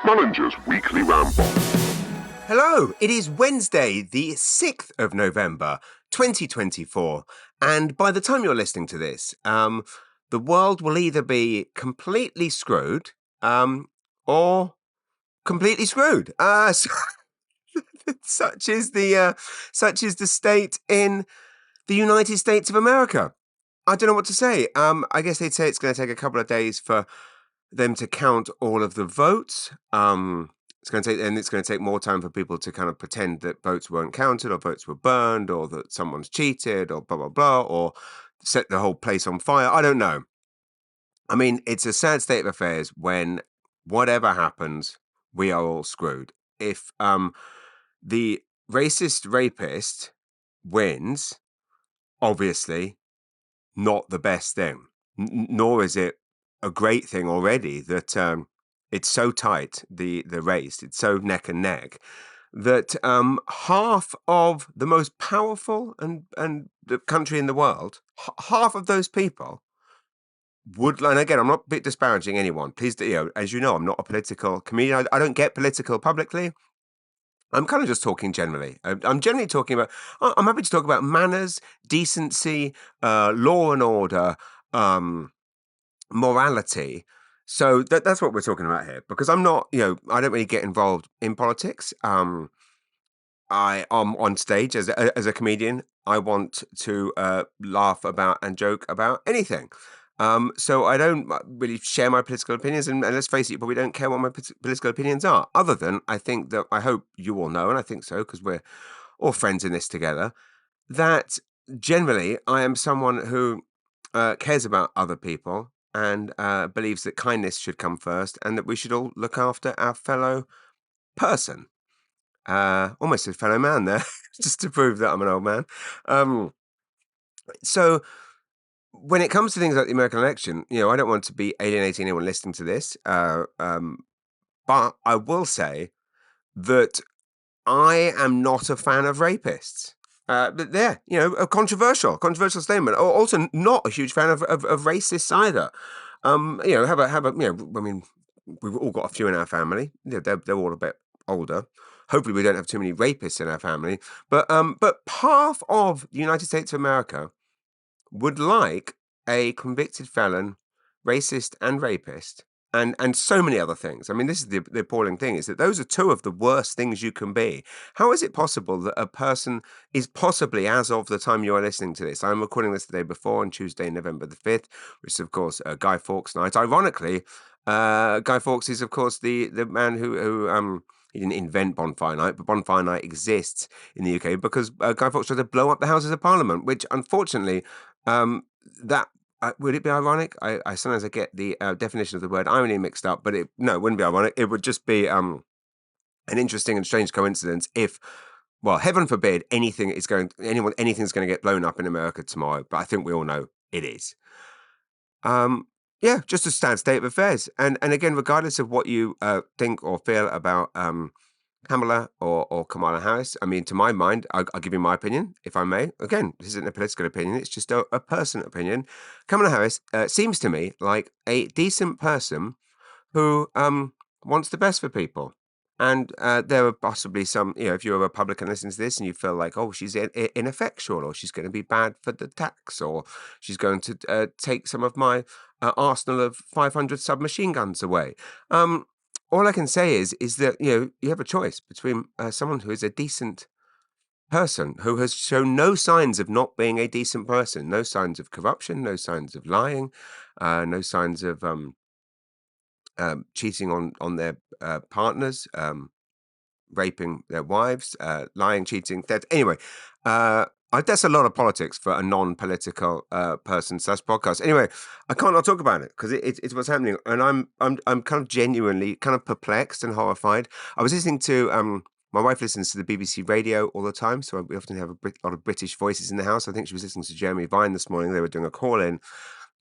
Mullinger's Weekly Ramble. Hello, it is Wednesday, the 6th of November, 2024, and by the time you're listening to this, the world will either be completely screwed, or completely screwed. Such is the state in the United States of America. I don't know what to say. I guess they'd say it's going to take a couple of days for them to count all of the votes. It's going to take more time for people to kind of pretend that votes weren't counted or votes were burned or that someone's cheated or blah, blah, blah, or set the whole place on fire. I don't know. I mean, it's a sad state of affairs when whatever happens, we are all screwed. If the racist rapist wins, obviously not the best thing, nor is it a great thing already that it's so tight, the race, it's so neck and neck, that half of the most powerful and the country in the world, half of those people would, and again, I'm not disparaging anyone. Please, as you know, I'm not a political comedian. I don't get political publicly. I'm kind of just talking generally. I'm generally talking about, I'm happy to talk about manners, decency, law and order, morality. So that's what we're talking about here, because I'm not, I don't really get involved in politics. I am on stage as a comedian. I want to laugh about and joke about anything. So I don't really share my political opinions, and let's face it, you probably don't care what my political opinions are, other than I think that I hope you all know, and I think so because we're all friends in this together, that generally I am someone who cares about other people and believes that kindness should come first and that we should all look after our fellow person. Almost a fellow man there, just to prove that I'm an old man. So when it comes to things like the American election, I don't want to be alienating anyone listening to this, but I will say that I am not a fan of rapists. But there, a controversial statement. Also, not a huge fan of racists either. I mean, we've all got a few in our family. They're all a bit older. Hopefully, we don't have too many rapists in our family. But half of the United States of America would like a convicted felon, racist and rapist, and so many other things. I mean, this is the appalling thing, is that those are two of the worst things you can be. How is it possible that a person is possibly, as of the time you are listening to this, I'm recording this the day before on Tuesday, November the 5th, which is, of course, Guy Fawkes night. Ironically, Guy Fawkes is, of course, the man who he didn't invent Bonfire Night, but Bonfire Night exists in the UK because Guy Fawkes tried to blow up the Houses of Parliament, which, unfortunately, that would it be ironic? I sometimes get the definition of the word irony mixed up, but it wouldn't be ironic. It would just be an interesting and strange coincidence if, well, heaven forbid, anything's going to get blown up in America tomorrow. But I think we all know it is. Yeah, just a sad state of affairs. And again, regardless of what you think or feel about Kamala or Kamala Harris, I mean, to my mind, I'll give you my opinion, if I may. Again, this isn't a political opinion, it's just a personal opinion. Kamala Harris seems to me like a decent person who wants the best for people. And there are possibly some, if you're a Republican listening to this and you feel like, oh, she's ineffectual, or she's going to be bad for the tax, or she's going to take some of my arsenal of 500 submachine guns away. All I can say is that, you have a choice between someone who is a decent person, who has shown no signs of not being a decent person, no signs of corruption, no signs of lying, no signs of cheating on their partners, raping their wives, lying, cheating, theft. Anyway, that's a lot of politics for a non-political person / podcast. Anyway, I can't not talk about it because it's what's happening, and I'm kind of genuinely kind of perplexed and horrified. I was listening to my wife listens to the BBC radio all the time, so we often have a lot of British voices in the house. I think she was listening to Jeremy Vine this morning. They were doing a call in.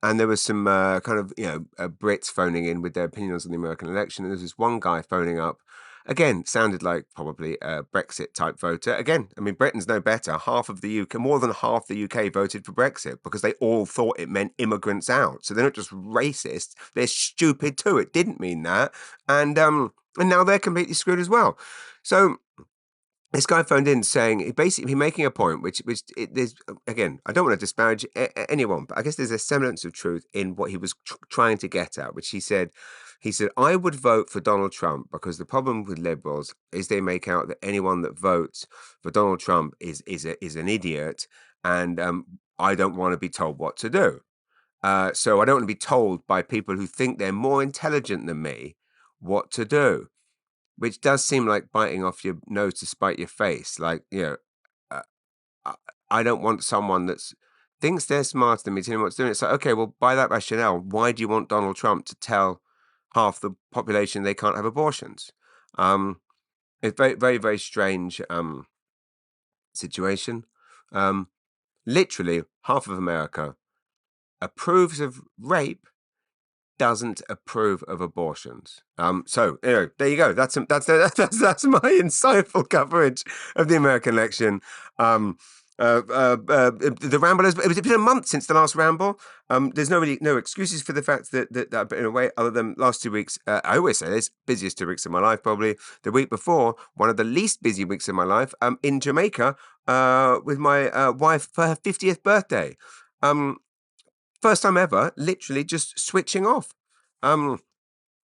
And there was some kind of, Brits phoning in with their opinions on the American election. And there was this one guy phoning up. Again, sounded like probably a Brexit type voter. Again, I mean, Britain's no better. Half of the UK, more than half the UK voted for Brexit because they all thought it meant immigrants out. So they're not just racist, they're stupid too. It didn't mean that. And and now they're completely screwed as well. So this guy phoned in saying basically making a point, there's again, I don't want to disparage anyone, but I guess there's a semblance of truth in what he was trying to get at, which he said, I would vote for Donald Trump because the problem with liberals is they make out that anyone that votes for Donald Trump is an idiot, and I don't want to be told what to do. So I don't want to be told by people who think they're more intelligent than me what to do, which does seem like biting off your nose to spite your face. Like, uh, I don't want someone that's thinks they're smarter than me telling me what's doing. It's like, okay, well, by that rationale, why do you want Donald Trump to tell half the population they can't have abortions? It's very, very, very strange situation. Literally, half of America approves of rape, doesn't approve of abortions. So there you go. That's my insightful coverage of the American election. The Ramble it's been a month since the last Ramble. There's no excuses for the fact that I've been away, other than last 2 weeks. I always say this, busiest 2 weeks of my life, probably. The week before, one of the least busy weeks of my life, in Jamaica, with my wife for her 50th birthday. First time ever, literally just switching off.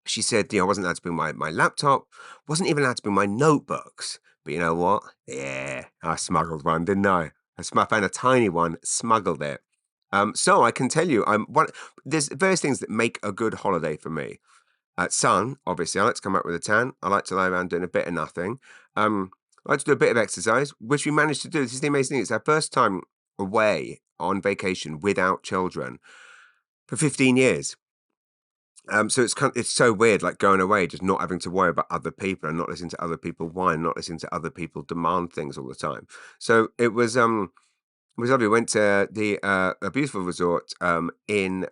She said, I wasn't allowed to bring my laptop, wasn't even allowed to bring my notebooks. But you know what? Yeah, I smuggled one, didn't I? I found a tiny one, smuggled it. So I can tell you, there's various things that make a good holiday for me. Sun, obviously, I like to come out with a tan. I like to lie around doing a bit of nothing. I like to do a bit of exercise, which we managed to do. This is the amazing thing. It's our first time away on vacation without children for 15 years. So it's so weird, like going away, just not having to worry about other people and not listening to other people whine, not listening to other people demand things all the time. So it was lovely. We went to a beautiful resort in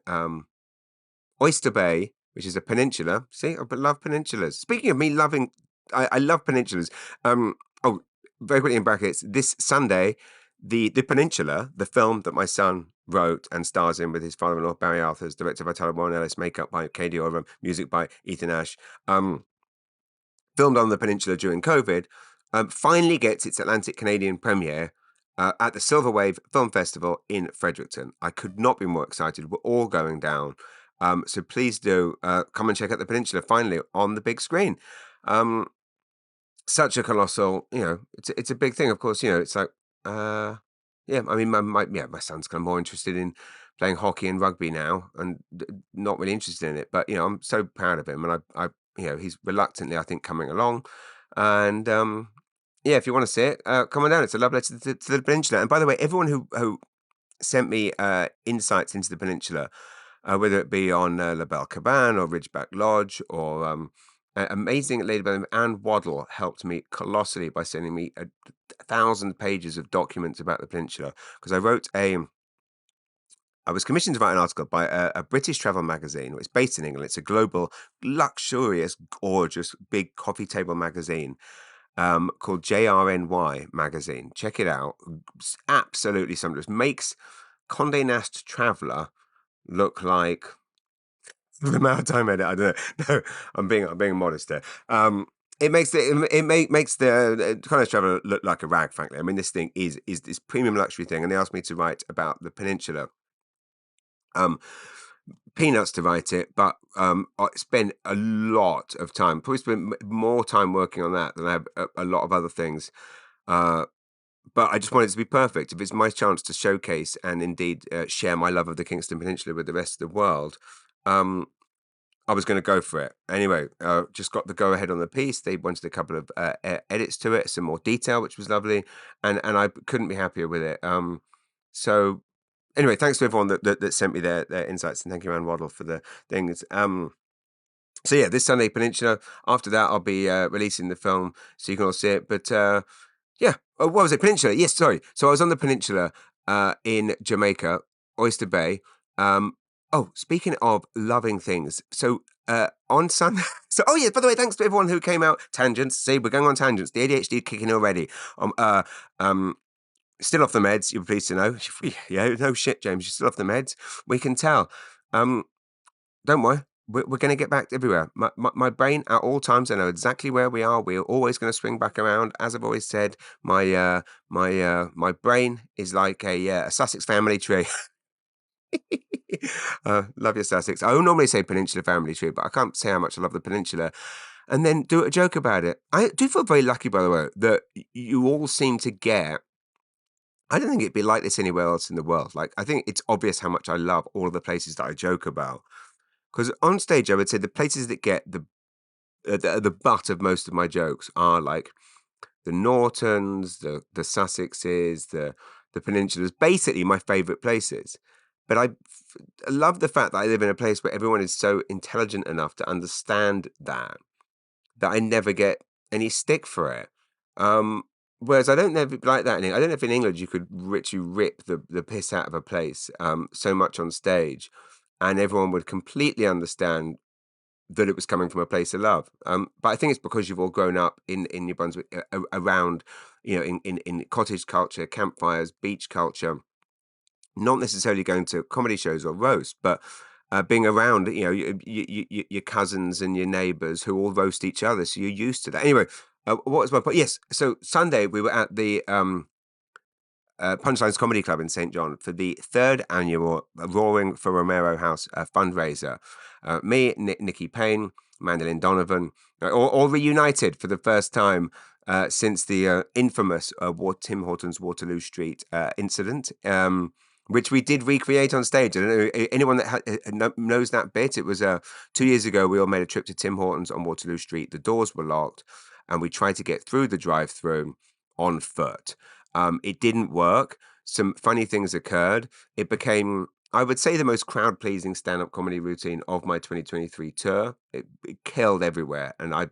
Oyster Bay, which is a peninsula. See, I love peninsulas. Speaking of me loving, I love peninsulas. Oh, very quickly in brackets, this Sunday, the Peninsula, the film that my son wrote and stars in with his father-in-law Barry Arthurs, directed by Tyler Warren Ellis, makeup by Katie Oram, music by Ethan Ash. Filmed on the Peninsula during COVID, finally gets its Atlantic Canadian premiere at the Silver Wave Film Festival in Fredericton. I could not be more excited. We're all going down. So please do come and check out the Peninsula finally on the big screen. Such a colossal, it's a big thing. Of course, it's like, yeah. I mean, my son's kind of more interested in playing hockey and rugby now, and not really interested in it. But I'm so proud of him, and I he's reluctantly, I think, coming along. And yeah, if you want to see it, come on down. It's a love letter to the Peninsula. And by the way, everyone who sent me insights into the Peninsula, whether it be on La Belle Cabane or Ridgeback Lodge or amazing lady by the name of Anne Waddle helped me colossally by sending me 1,000 pages of documents about the Peninsula, because I was commissioned to write an article by a British travel magazine. It's based in England. It's a global, luxurious, gorgeous, big coffee table magazine called JRNY magazine. Check it out. It's absolutely sumptuous. Makes Condé Nast Traveller look like the maritime edit. I don't know. No, I'm being modest there. It makes the Condé Nast Traveller look like a rag. Frankly, I mean, this thing is this premium luxury thing, and they asked me to write about the Peninsula. Peanuts to write it, but I spent a lot of time, probably spent more time working on that than I have a lot of other things. But I just want it to be perfect. If it's my chance to showcase and indeed share my love of the Kingston Peninsula with the rest of the world, I was going to go for it. Anyway, just got the go-ahead on the piece. They wanted a couple of edits to it, some more detail, which was lovely, and I couldn't be happier with it. So anyway, thanks to everyone that sent me their insights, and thank you, Anne Waddle, for the things. So yeah, this Sunday, Peninsula. After that, I'll be releasing the film, so you can all see it. But yeah, what was it? Peninsula. Yes, sorry. So I was on the Peninsula in Jamaica, Oyster Bay. Oh, speaking of loving things, so on Sunday. So oh yeah, by the way, thanks to everyone who came out. Tangents. See, we're going on tangents. The ADHD kicking already. Still off the meds, you're pleased to know. Yeah, no shit, James, you're still off the meds. We can tell. Don't worry, we're going to get back everywhere. My brain at all times, I know exactly where we are. We're always going to swing back around. As I've always said, my brain is like a Sussex family tree. Love your Sussex. I would normally say Peninsula family tree, but I can't say how much I love the Peninsula. And then do a joke about it. I do feel very lucky, by the way, that you all seem to get. I don't think it'd be like this anywhere else in the world. Like, I think it's obvious how much I love all of the places that I joke about. Because on stage, I would say the places that get the butt of most of my jokes are like the Nortons, the Sussexes, the Peninsulas, basically my favourite places. But I love the fact that I live in a place where everyone is so intelligent enough to understand that I never get any stick for it. Um, Whereas I don't know if it'd be like that. I don't know if in England you could literally rip the piss out of a place so much on stage, and everyone would completely understand that it was coming from a place of love. But I think it's because you've all grown up in New Brunswick around, in cottage culture, campfires, beach culture, not necessarily going to comedy shows or roast, but being around, your cousins and your neighbours who all roast each other. So you're used to that. Anyway, what was my point? Yes. So Sunday we were at the Punchlines Comedy Club in St. John for the third annual Roaring for Romero House fundraiser. Me, Nikki Payne, Mandolin Donovan, all reunited for the first time since the infamous Tim Hortons Waterloo Street incident, which we did recreate on stage. I don't know anyone that knows that bit. It was 2 years ago. We all made a trip to Tim Hortons on Waterloo Street. The doors were locked, and we tried to get through the drive-through on foot. It didn't work. Some funny things occurred. It became, I would say, the most crowd-pleasing stand-up comedy routine of my 2023 tour. It killed everywhere, and I'm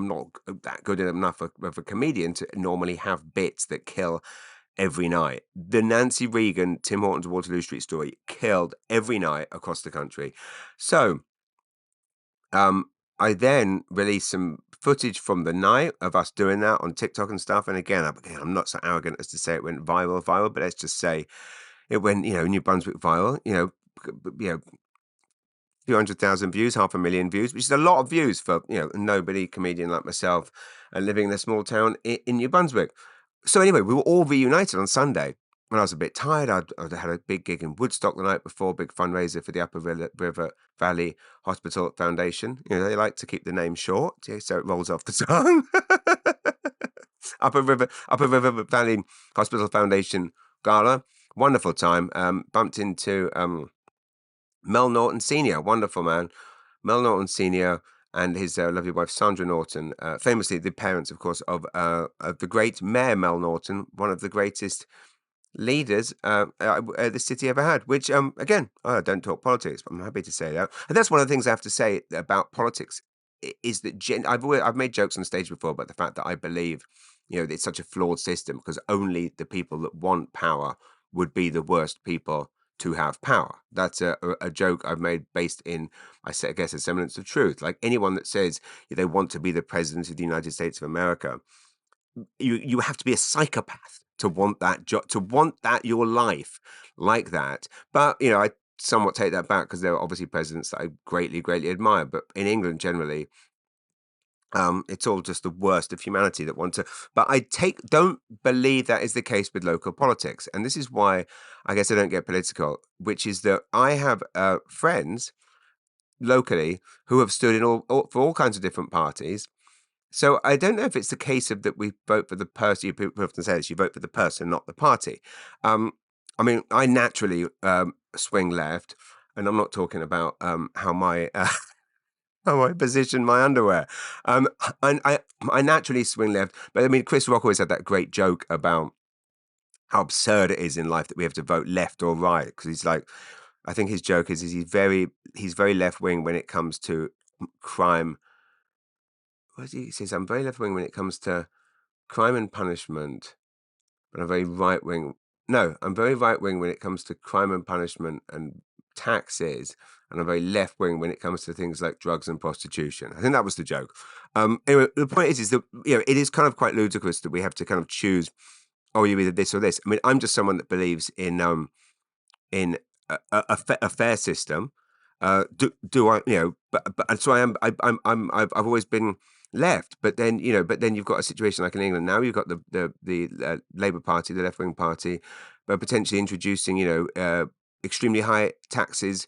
not that good enough of a comedian to normally have bits that kill every night. The Nancy Reagan, Tim Hortons Waterloo Street story killed every night across the country. So I then released some footage from the night of us doing that on TikTok and stuff. And again, I'm not so arrogant as to say it went viral, but let's just say it went, New Brunswick viral, a few 100,000 views, 500,000 views, which is a lot of views for, a nobody comedian like myself and living in a small town in New Brunswick. So anyway, we were all reunited on Sunday. When I was a bit tired, I'd had a big gig in Woodstock the night before, big fundraiser for the Upper River Valley Hospital Foundation. They like to keep the name short, so it rolls off the tongue. Upper River Valley Hospital Foundation Gala, wonderful time. Bumped into Mel Norton Sr., wonderful man. Mel Norton Sr. and his lovely wife Sandra Norton, famously the parents, of course, of the great Mayor Mel Norton, one of the greatest leaders the city ever had. Which, again, I don't talk politics, but I'm happy to say that. And that's one of the things I have to say about politics is that I've made jokes on stage before about the fact that I believe, it's such a flawed system because only the people that want power would be the worst people to have power. That's a joke I've made based in, I guess, a semblance of truth. Like anyone that says they want to be the president of the United States of America, you have to be a psychopath to want that job, to want that your life like that. But I somewhat take that back because there are obviously presidents that I greatly, greatly admire. But in England, generally, it's all just the worst of humanity that want to. But don't believe that is the case with local politics, and this is why I guess I don't get political. Which is that I have friends locally who have stood in for all kinds of different parties. So I don't know if it's the case of that we vote for the person. People often say this: you vote for the person, not the party. I mean, I naturally swing left, and I'm not talking about how my how I position my underwear. And I naturally swing left, but I mean, Chris Rock always had that great joke about how absurd it is in life that we have to vote left or right because he's like, I think his joke is he's very left wing when it comes to crime. What is he says? I'm very left wing when it comes to crime and punishment, but I'm very right wing. No, I'm very right wing when it comes to crime and punishment and taxes, and I'm very left wing when it comes to things like drugs and prostitution. I think that was the joke. Anyway, the point is that it is kind of quite ludicrous that we have to kind of choose. Oh, you either this or this. I mean, I'm just someone that believes in a fair system. Do I, but and so I am. I've always been left, but then but then you've got a situation like in England now. You've got the Labour Party, the left wing party, but potentially introducing extremely high taxes,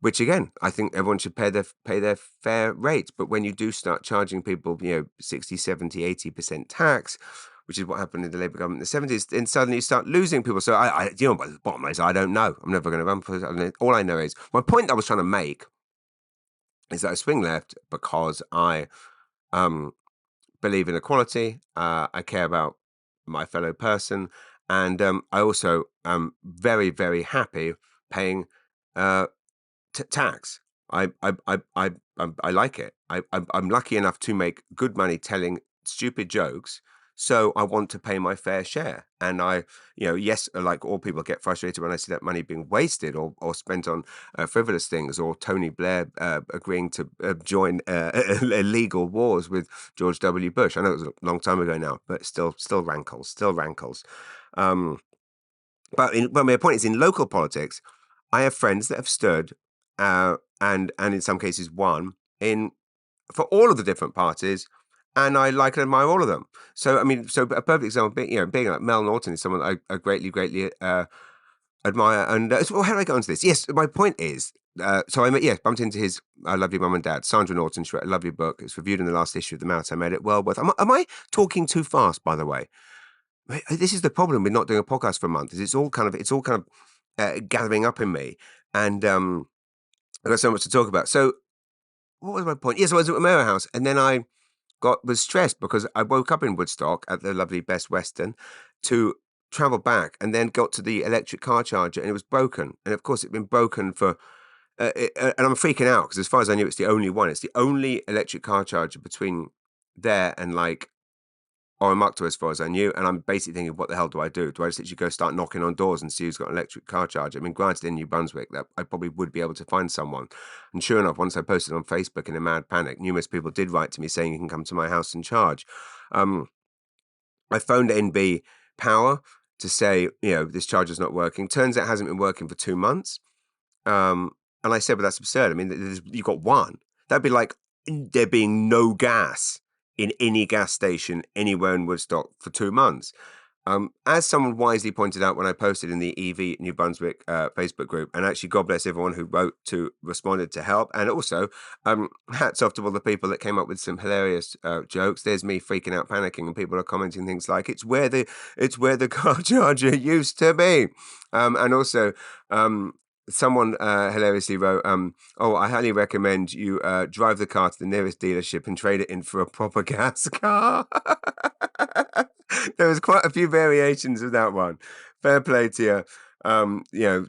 which again I think everyone should pay their fair rate. But when you do start charging people 60, 70, 80% tax, which is what happened in the Labour government in the 70s, then suddenly you start losing people. So but the bottom line is I don't know. I'm never going to run for it. All I know is my point I was trying to make is that I swing left because I um, believe in equality. I care about my fellow person, and I also am very, very happy paying uh, tax. I like it. I'm lucky enough to make good money telling stupid jokes, so I want to pay my fair share. And yes, like all people, get frustrated when I see that money being wasted or spent on frivolous things, or Tony Blair agreeing to join illegal wars with George W. Bush. I know it was a long time ago now, but still rankles, still rankles. Um, but my point is, in local politics, I have friends that have stood and in some cases won in for all of the different parties, and I like and admire all of them. So I mean, so a perfect example, being like Mel Norton is someone I greatly admire. And so how do I go into this? Yes, my point is. So I bumped into his lovely mum and dad, Sandra Norton. She wrote a lovely book. It's reviewed in the last issue of the Mouse. I made it well worth. Am I talking too fast? By the way, this is the problem with not doing a podcast for a month. Is it's all kind of gathering up in me, and I've got so much to talk about. So what was my point? Yes, I was at Romero House, and then I was stressed because I woke up in Woodstock at the lovely Best Western to travel back, and then got to the electric car charger, and it was broken. And of course, it'd been broken for. And I'm freaking out because, as far as I knew, it's the only one. It's the only electric car charger between there and like Oromocto, as far as I knew. And I'm basically thinking, what the hell do I do? Do I just literally go start knocking on doors and see who's got an electric car charger? I mean, granted, in New Brunswick, that I probably would be able to find someone. And sure enough, once I posted on Facebook in a mad panic, numerous people did write to me saying you can come to my house and charge. I phoned NB Power to say, this charger's not working. Turns out it hasn't been working for 2 months. And I said, but that's absurd. I mean, you've got one. That'd be like there being no gas in any gas station anywhere in Woodstock for 2 months. As someone wisely pointed out when I posted in the EV New Brunswick Facebook group, and actually God bless everyone who responded to help, and also hats off to all the people that came up with some hilarious jokes. There's me freaking out, panicking, and people are commenting things like it's where the car charger used to be, and also someone hilariously wrote, "Oh, I highly recommend you drive the car to the nearest dealership and trade it in for a proper gas car." There was quite a few variations of that one. Fair play to you.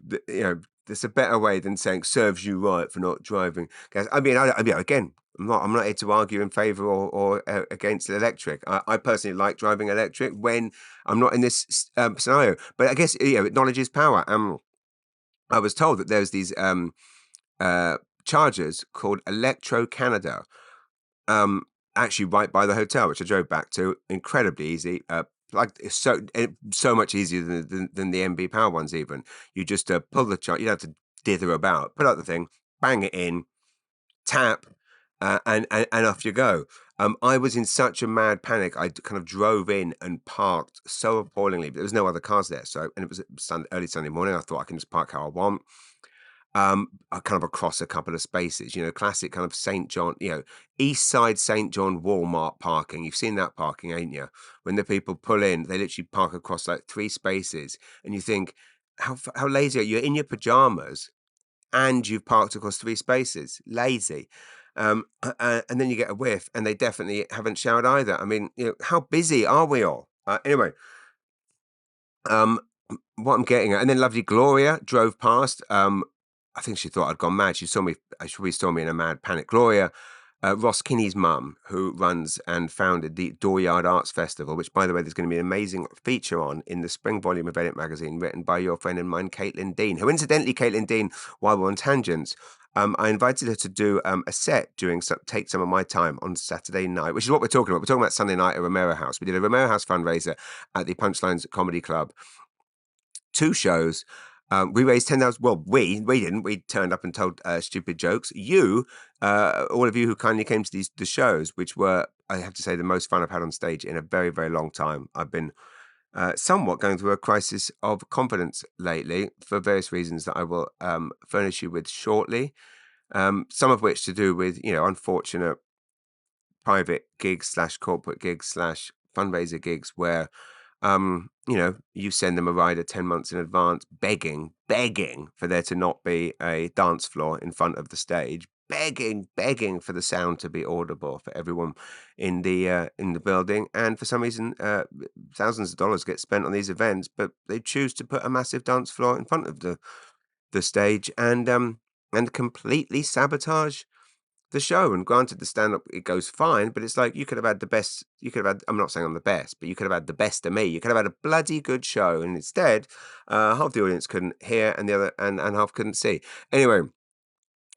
There's a better way than saying "serves you right" for not driving gas. I mean, again, I'm not here to argue in favour or against electric. I personally like driving electric when I'm not in this scenario. But I guess knowledge is power. I was told that there's these chargers called Electro Canada, actually right by the hotel, which I drove back to. Incredibly easy. Like it's so much easier than the MB Power ones. Even you just pull the charger. You don't have to dither about. Put out the thing, bang it in, tap, and off you go. I was in such a mad panic. I kind of drove in and parked so appallingly, but there was no other cars there. And it was early Sunday morning. I thought I can just park how I want. Kind of across a couple of spaces, classic kind of St. John, East Side St. John Walmart parking. You've seen that parking, ain't you? When the people pull in, they literally park across like 3 spaces, and you think, how lazy are you? You're in your pajamas and you've parked across 3 spaces. Lazy. And then you get a whiff, and they definitely haven't showered either. I mean, how busy are we all? Anyway, um, what I'm getting at, and then lovely Gloria drove past. I think she thought I'd gone mad. She probably saw me in a mad panic. Gloria, Ross Kinney's mum, who runs and founded the Dooryard Arts Festival, which, by the way, there's going to be an amazing feature on in the spring volume of Edit magazine, written by your friend and mine, Caitlin Dean, who, incidentally, Caitlin Dean, while we're on tangents, I invited her to do a set Take Some of My Time on Saturday night, which is what we're talking about. We're talking about Sunday night at Romero House. We did a Romero House fundraiser at the Punchlines Comedy Club. 2 shows. We raised 10,000. Well, we didn't. We turned up and told stupid jokes. You, all of you who kindly came to the shows, which were, I have to say, the most fun I've had on stage in a very, very long time. I've been somewhat going through a crisis of confidence lately for various reasons that I will furnish you with shortly. Some of which to do with, unfortunate private gigs slash corporate gigs slash fundraiser gigs where you send them a rider 10 months in advance, begging for there to not be a dance floor in front of the stage, begging for the sound to be audible for everyone in the building. And for some reason, thousands of dollars get spent on these events, but they choose to put a massive dance floor in front of the stage and completely sabotage the show. And granted, the stand-up, it goes fine, but it's like you could have had the best. You could have had. I'm not saying I'm the best, but you could have had the best of me. You could have had a bloody good show, and instead, half the audience couldn't hear, and the other and half couldn't see. Anyway,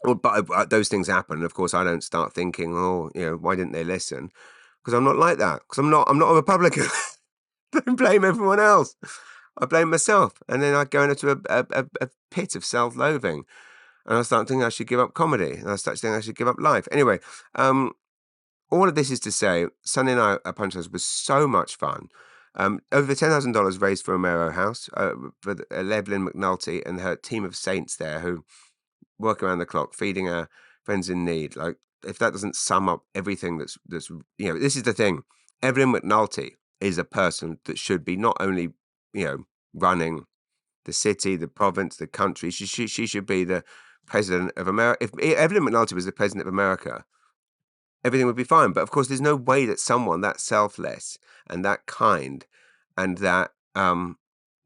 well, but those things happen. And of course, I don't start thinking, oh, why didn't they listen? Because I'm not like that. Because I'm not a Republican. Don't blame everyone else. I blame myself, and then I go into a pit of self-loathing. And I start thinking I should give up comedy. And I start thinking I should give up life. Anyway, all of this is to say, Sunday night at Punchline was so much fun. Over $10,000 raised for Romero House for Evelyn McNulty and her team of saints there who work around the clock, feeding our friends in need. Like, if that doesn't sum up everything that's this is the thing. Evelyn McNulty is a person that should be not only running the city, the province, the country. She should be the president of America. If Evelyn McNulty was the president of America, everything would be fine. But of course, there's no way that someone that selfless and that kind and that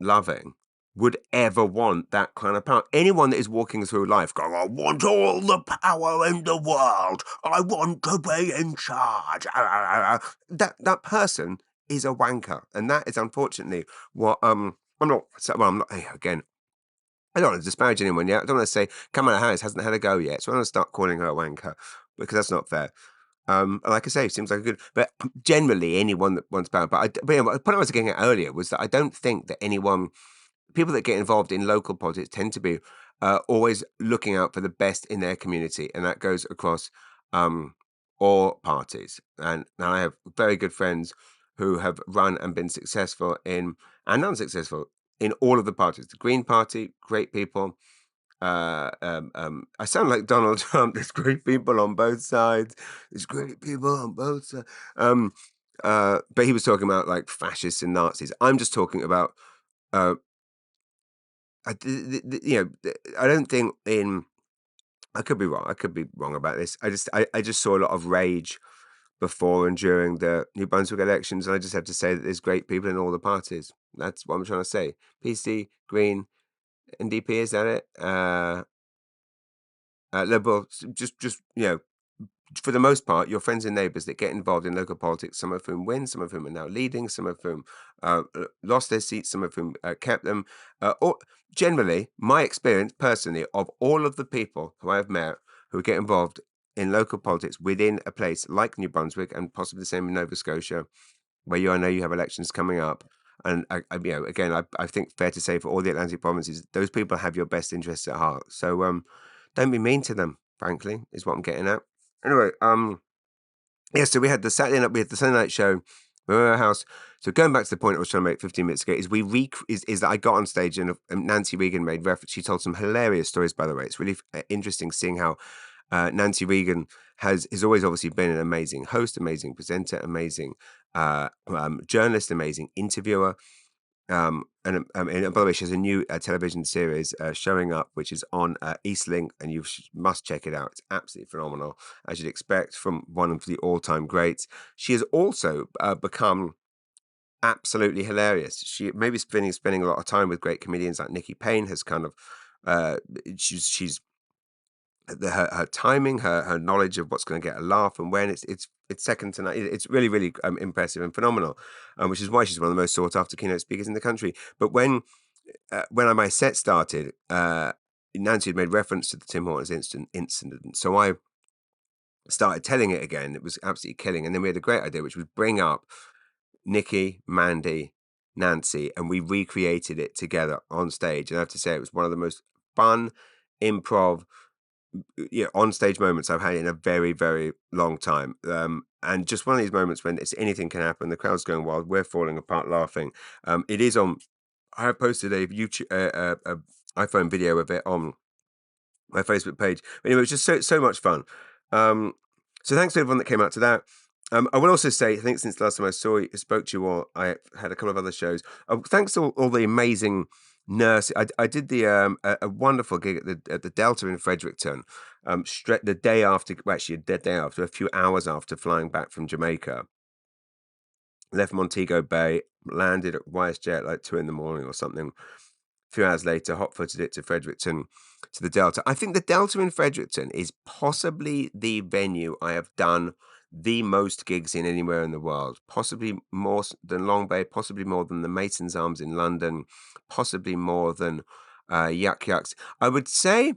loving would ever want that kind of power. Anyone that is walking through life going, I want all the power in the world. I want to be in charge. That person is a wanker. And that is unfortunately what I'm not, again, I don't want to disparage anyone yet. I don't want to say Kamala Harris hasn't had a go yet. So I don't want to start calling her a wanker because that's not fair. Like I say, seems like a good, but generally anyone that wants power. But the point I was getting at earlier was that I don't think that people that get involved in local politics tend to be always looking out for the best in their community. And that goes across all parties. And I have very good friends who have run and been successful and unsuccessful in all of the parties. The Green Party, great people. I sound like Donald Trump. There's great people on both sides. There's great people on both sides. But he was talking about like fascists and Nazis. I'm just talking about, I don't think I could be wrong. I could be wrong about this. I just saw a lot of rage before and during the New Brunswick elections, and I just have to say that there's great people in all the parties. That's what I'm trying to say. PC, Green, NDP, is that it? Liberal, just for the most part, your friends and neighbours that get involved in local politics, some of whom win, some of whom are now leading, some of whom lost their seats, some of whom kept them. Or generally, my experience personally of all of the people who I have met who get involved in local politics within a place like New Brunswick and possibly the same in Nova Scotia, where I know you have elections coming up. And again, I think fair to say for all the Atlantic provinces, those people have your best interests at heart. So don't be mean to them, frankly, is what I'm getting at. Anyway, so we had the Saturday night, we had the Sunday night show, we were at our house. So going back to the point I was trying to make 15 minutes ago, is is that I got on stage and Nancy Reagan made reference. She told some hilarious stories, by the way. It's really interesting seeing how Nancy Reagan has always obviously been an amazing host, amazing presenter, amazing journalist, amazing interviewer. And by the way, she has a new television series showing up, which is on Eastlink, and you must check it out. It's absolutely phenomenal, as you'd expect from one of the all-time greats. She has also become absolutely hilarious. She maybe spending a lot of time with great comedians like Nikki Payne has kind of she's her timing, her knowledge of what's going to get a laugh and when it's second to none. It's really really impressive and phenomenal, which is why she's one of the most sought after keynote speakers in the country. But when my set started, Nancy had made reference to the Tim Hortons incident, so I started telling it again. It was absolutely killing, and then we had a great idea, which was bring up Nikki, Mandy, Nancy, and we recreated it together on stage. And I have to say, it was one of the most fun improv, on stage moments I've had in a very, very long time. And just one of these moments when anything can happen. The crowd's going wild. We're falling apart laughing. It is on. I have posted a YouTube, iPhone video of it on my Facebook page. But anyway, it was just so much fun. So thanks to everyone that came out to that. I will also say, I think since the last time I spoke to you all, I had a couple of other shows. Thanks to all the amazing nurse. I did a wonderful gig at the Delta in Fredericton. The day after, well, actually the day after, a few hours after flying back from Jamaica. Left Montego Bay, landed at WestJet at like 2 a.m. or something. A few hours later, hot-footed it to Fredericton, to the Delta. I think the Delta in Fredericton is possibly the venue I have done the most gigs in anywhere in the world. Possibly more than Long Bay, possibly more than the Mason's Arms in London, possibly more than Yuck Yucks. I would say,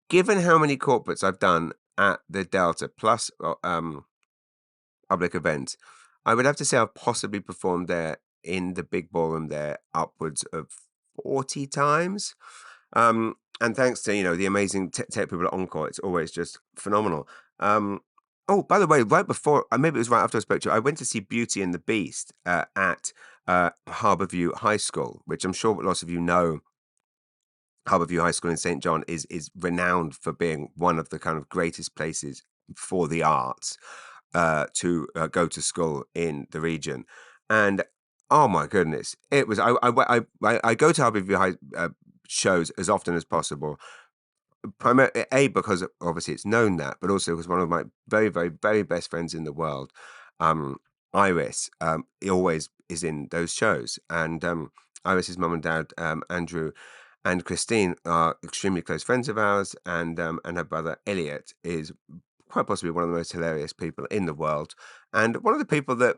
given how many corporates I've done at the Delta, plus public events, I would have to say I've possibly performed there in the big ballroom there upwards of 40 times. And thanks to, the amazing tech people at Encore, it's always just phenomenal. Oh, by the way, right before, maybe it was right after I spoke to you, I went to see Beauty and the Beast at Harbourview High School, which I'm sure lots of you know. Harbourview High School in St. John is renowned for being one of the kind of greatest places for the arts to go to school in the region. And oh my goodness, it was. I go to Harbourview High shows as often as possible. Primarily, because obviously it's known that, but also because one of my very, very, very best friends in the world, Iris, he always is in those shows. And Iris's mum and dad, Andrew and Christine, are extremely close friends of ours, and her brother Elliot is quite possibly one of the most hilarious people in the world, and one of the people that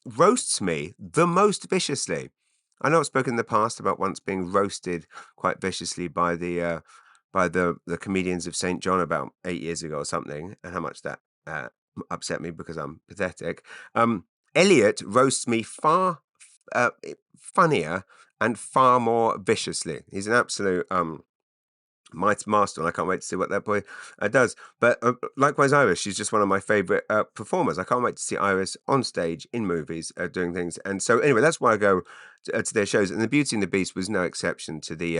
roasts me the most viciously. I know I've spoken in the past about once being roasted quite viciously by the comedians of St. John about 8 years ago or something, and how much that upset me because I'm pathetic. Elliot roasts me far funnier and far more viciously. He's an absolute master, and I can't wait to see what that boy does. But likewise, Iris, she's just one of my favorite performers. I can't wait to see Iris on stage in movies doing things. And so anyway, that's why I go to their shows. And the Beauty and the Beast was no exception to the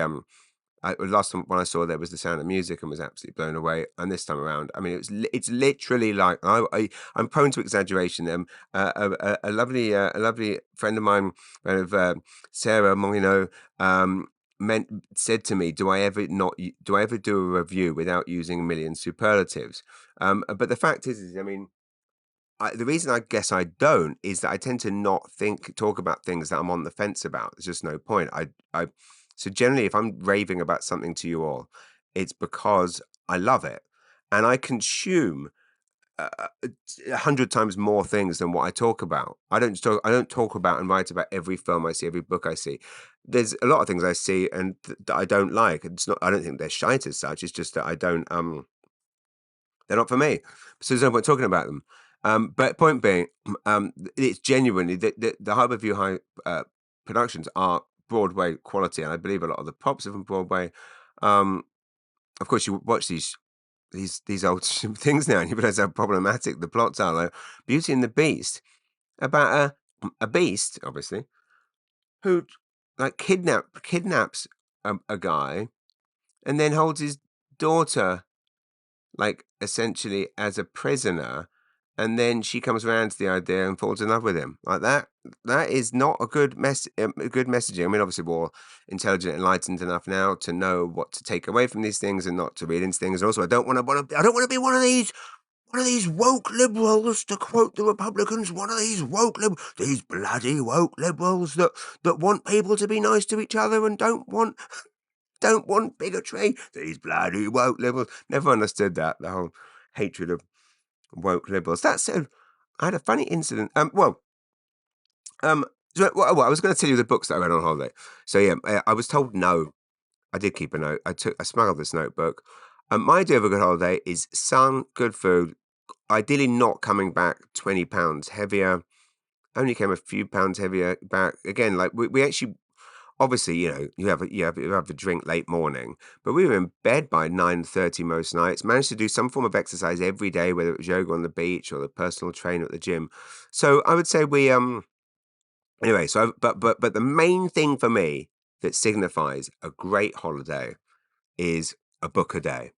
last time when I saw there was The Sound of Music and was absolutely blown away. And this time around, I mean, it's literally like I'm prone to exaggeration. A lovely friend of mine, Sarah Molyneux, said to me, do I ever do a review without using a million superlatives? But the fact is, I mean, the reason I guess I don't is that I tend to not talk about things that I'm on the fence about. There's just no point. So generally, if I'm raving about something to you all, it's because I love it, and I consume 100 times more things than what I talk about. I don't talk about and write about every film I see, every book I see. There's a lot of things I see and that I don't like. It's not. I don't think they're shite as such. It's just that I don't. They're not for me. So there's no point talking about them. But point being, it's genuinely the Harbourview High productions are Broadway quality, and I believe a lot of the props are from Broadway. Of course, you watch these old things now, and you realize how problematic the plots are. Like Beauty and the Beast, about a beast, obviously, who like kidnaps a guy, and then holds his daughter like essentially as a prisoner, and then she comes around to the idea and falls in love with him. Like that is not a good good messaging. I mean, obviously we're all intelligent, enlightened enough now to know what to take away from these things and not to read into things. And also, I don't want to be one of these woke liberals, to quote the Republicans. One of these these bloody woke liberals that want people to be nice to each other and don't want bigotry. These bloody woke liberals. Never understood that, the whole hatred of woke liberals. That said, I had a funny incident. I was going to tell you the books that I read on holiday. So yeah, I was told no. I did keep a note. I smuggled this notebook. My idea of a good holiday is sun, good food, ideally not coming back 20 pounds heavier, only came a few pounds heavier back. Again, like we actually, obviously, you have a drink late morning, but we were in bed by 9:30 most nights. Managed to do some form of exercise every day, whether it was yoga on the beach or the personal trainer at the gym. So I would say we anyway. But the main thing for me that signifies a great holiday is a book a day.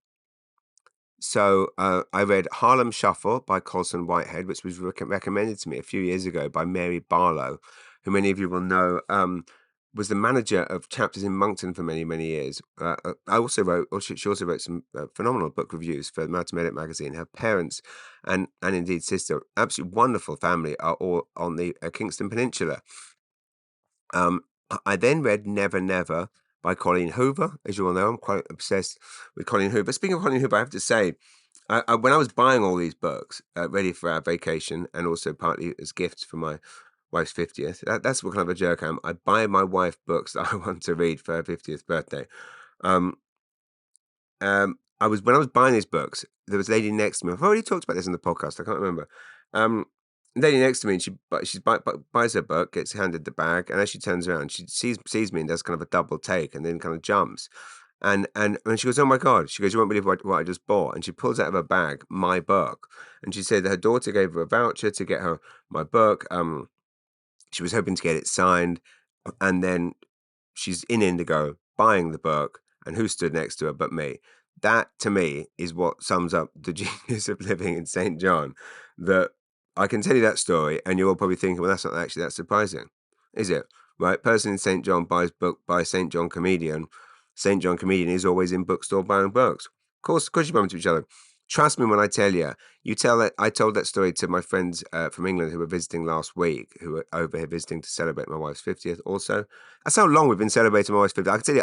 So I read Harlem Shuffle by Colson Whitehead, which was recommended to me a few years ago by Mary Barlow, who many of you will know was the manager of chapters in Moncton for many, many years. I also wrote, or she also wrote some phenomenal book reviews for Mountain Medic magazine. Her parents and indeed sister, absolutely wonderful family, are all on the Kingston Peninsula. I then read Never Never by Colleen Hoover. As you all know, I'm quite obsessed with Colleen Hoover. Speaking of Colleen Hoover, I have to say, when I was buying all these books, ready for our vacation and also partly as gifts for my wife's 50th, that's what kind of a jerk I am. I buy my wife books that I want to read for her 50th birthday. Um, when I was buying these books, there was a lady next to me. I've already talked about this in the podcast. I can't remember. Lady next to me, and she buys her book, gets handed the bag, and as she turns around, she sees me and does kind of a double take, and then kind of jumps, and she goes, "Oh my God!" She goes, "You won't believe what I just bought," and she pulls out of her bag my book, and she said that her daughter gave her a voucher to get her my book. She was hoping to get it signed, and then she's in Indigo buying the book, and who stood next to her but me? That to me is what sums up the genius of living in St. John. That I can tell you that story, and you're all probably thinking, well, that's not actually that surprising, is it? Right? Person in St. John buys book by St. John Comedian. St. John Comedian is always in bookstore buying books. Of course, you bump into each other. Trust me when I tell you. You tell that I told that story to my friends from England who were visiting last week, who were over here visiting to celebrate my wife's 50th. Also, that's how long we've been celebrating my wife's 50th. I can tell you,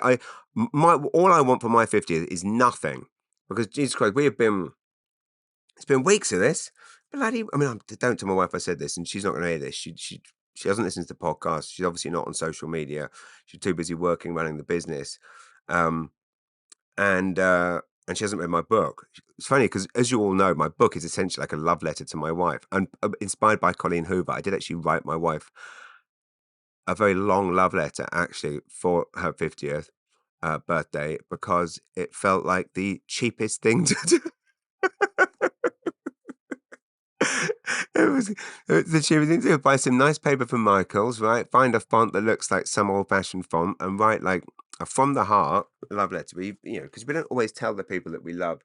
all I want for my 50th is nothing, because Jesus Christ, it's been weeks of this. Bloody, I mean, don't tell my wife I said this, and she's not going to hear this. She doesn't listen to the podcast. She's obviously not on social media. She's too busy working, running the business. Um, and she hasn't read my book. It's funny because, as you all know, my book is essentially like a love letter to my wife, and inspired by Colleen Hoover. I did actually write my wife a very long love letter, actually, for her 50th birthday, because it felt like the cheapest thing to do. It was the cheapest thing to do. Buy some nice paper from Michael's, right? Find a font that looks like some old-fashioned font, and write like a from the heart love letter. Because we don't always tell the people that we love.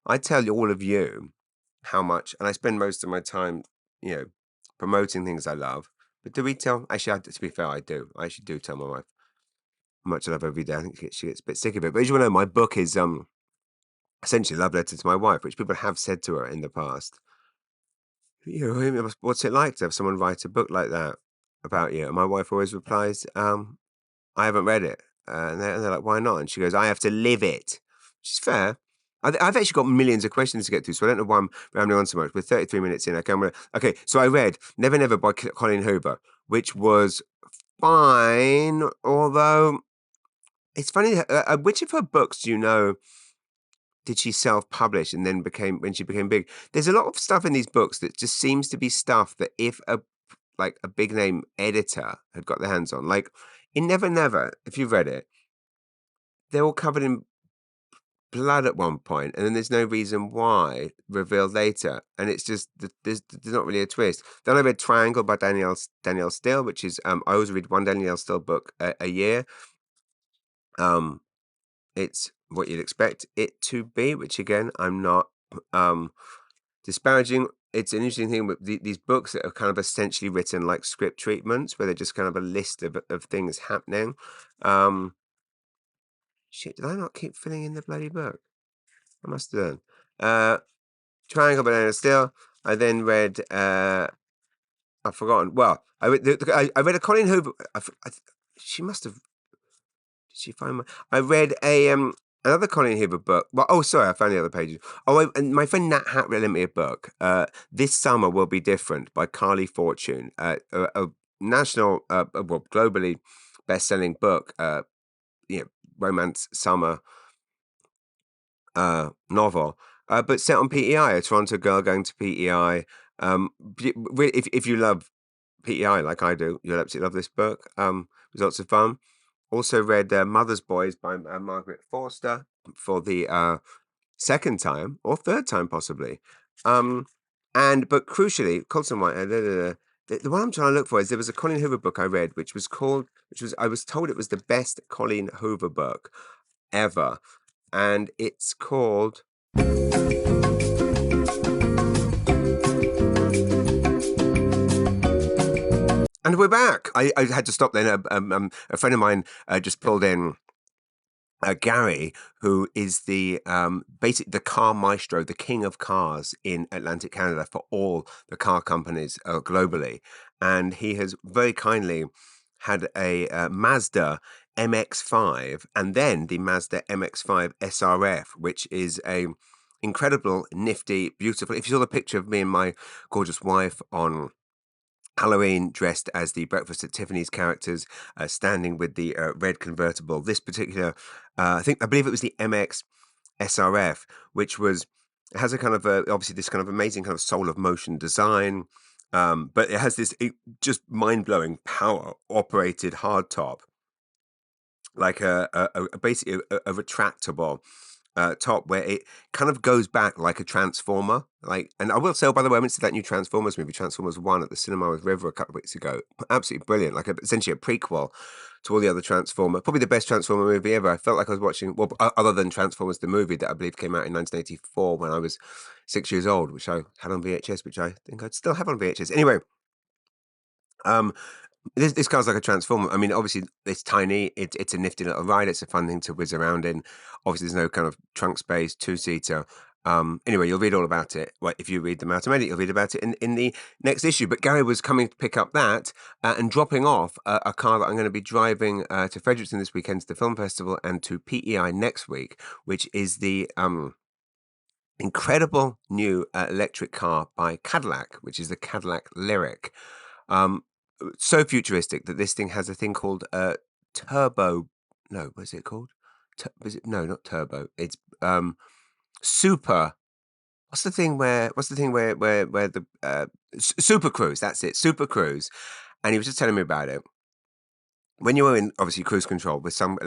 I tell all of you how much, and I spend most of my time, promoting things I love. But do we tell? Actually, to be fair, I do. I actually do tell my wife how much I love every day. I think she gets a bit sick of it. But as you all know, my book is essentially a love letter to my wife, which people have said to her in the past. What's it like to have someone write a book like that about you? And my wife always replies, I haven't read it. And they're like, why not? And she goes, I have to live it. Which is fair. I've actually got millions of questions to get to, so I don't know why I'm rambling on so much. We're 33 minutes in. Okay, so I read Never Never by Colleen Hoover, which was fine, although it's funny. Which of her books do you know did she self-publish and then when she became big? There's a lot of stuff in these books that just seems to be stuff that if a big name editor had got their hands on, like in Never Never, if you've read it, they're all covered in blood at one point, and then there's no reason why revealed later, and it's just there's not really a twist. Then I read Triangle by Danielle Steele, which is I always read one Danielle Steele book a year. It's what you'd expect it to be, which again I'm not disparaging. It's an interesting thing with these books that are kind of essentially written like script treatments, where they're just kind of a list of things happening. Shit, did I not keep filling in the bloody book? I must have done. Triangle Banana Still. I then read. I've forgotten. Well, I read a Colleen Hoover. She must have. Did she find my? I read another Colleen Hoover book. Well, oh, sorry, I found the other pages. Oh, and my friend Nat Hat lent me a book. This Summer Will Be Different by Carly Fortune. A national, well, globally best-selling book. Romance summer novel, but set on PEI, a Toronto girl going to PEI. If you love PEI like I do, you'll absolutely love this book. It was lots of fun. Also read Mother's Boys by Margaret Forster for the second time or third time possibly. But crucially, Colson White. The one I'm trying to look for is there was a Colleen Hoover book I read, which was I was told it was the best Colleen Hoover book ever, and it's called. And we're back. I had to stop then. A friend of mine just pulled in Gary, who is the the car maestro, the king of cars in Atlantic Canada for all the car companies globally, and he has very kindly had a Mazda MX-5 and then the Mazda MX-5 SRF, which is a incredible, nifty, beautiful. If you saw the picture of me and my gorgeous wife on Halloween dressed as the Breakfast at Tiffany's characters, standing with the red convertible. This particular, I believe it was the MX SRF, which has a kind of obviously this kind of amazing kind of soul of motion design, but it has this just mind blowing power operated hardtop, like basically a retractable top where it kind of goes back like a transformer. And I will say, oh, by the way, I went to that new Transformers movie, Transformers One, at the cinema with River a couple of weeks ago. Absolutely brilliant, essentially a prequel to all the other Transformer, probably the best Transformer movie ever. I felt like I was watching, well, other than Transformers the movie that I believe came out in 1984 when I was 6 years old, which I had on VHS, which I think I'd still have on VHS. Anyway, um, this car's like a transformer. I mean, obviously it's tiny. It's a nifty little ride. It's a fun thing to whiz around in. Obviously, there's no kind of trunk space, two-seater. Anyway, you'll read all about it. Well, if you read the Multimedia, you'll read about it in the next issue. But Gary was coming to pick up that and dropping off a car that I'm going to be driving to Fredericton this weekend to the film festival and to PEI next week, which is the incredible new electric car by Cadillac, which is the Cadillac Lyric. So futuristic that this thing has a thing called turbo. No, what's it called? No, not turbo. It's super. What's the thing where? Where the Super Cruise? That's it, Super Cruise. And he was just telling me about it. When you're in obviously cruise control with some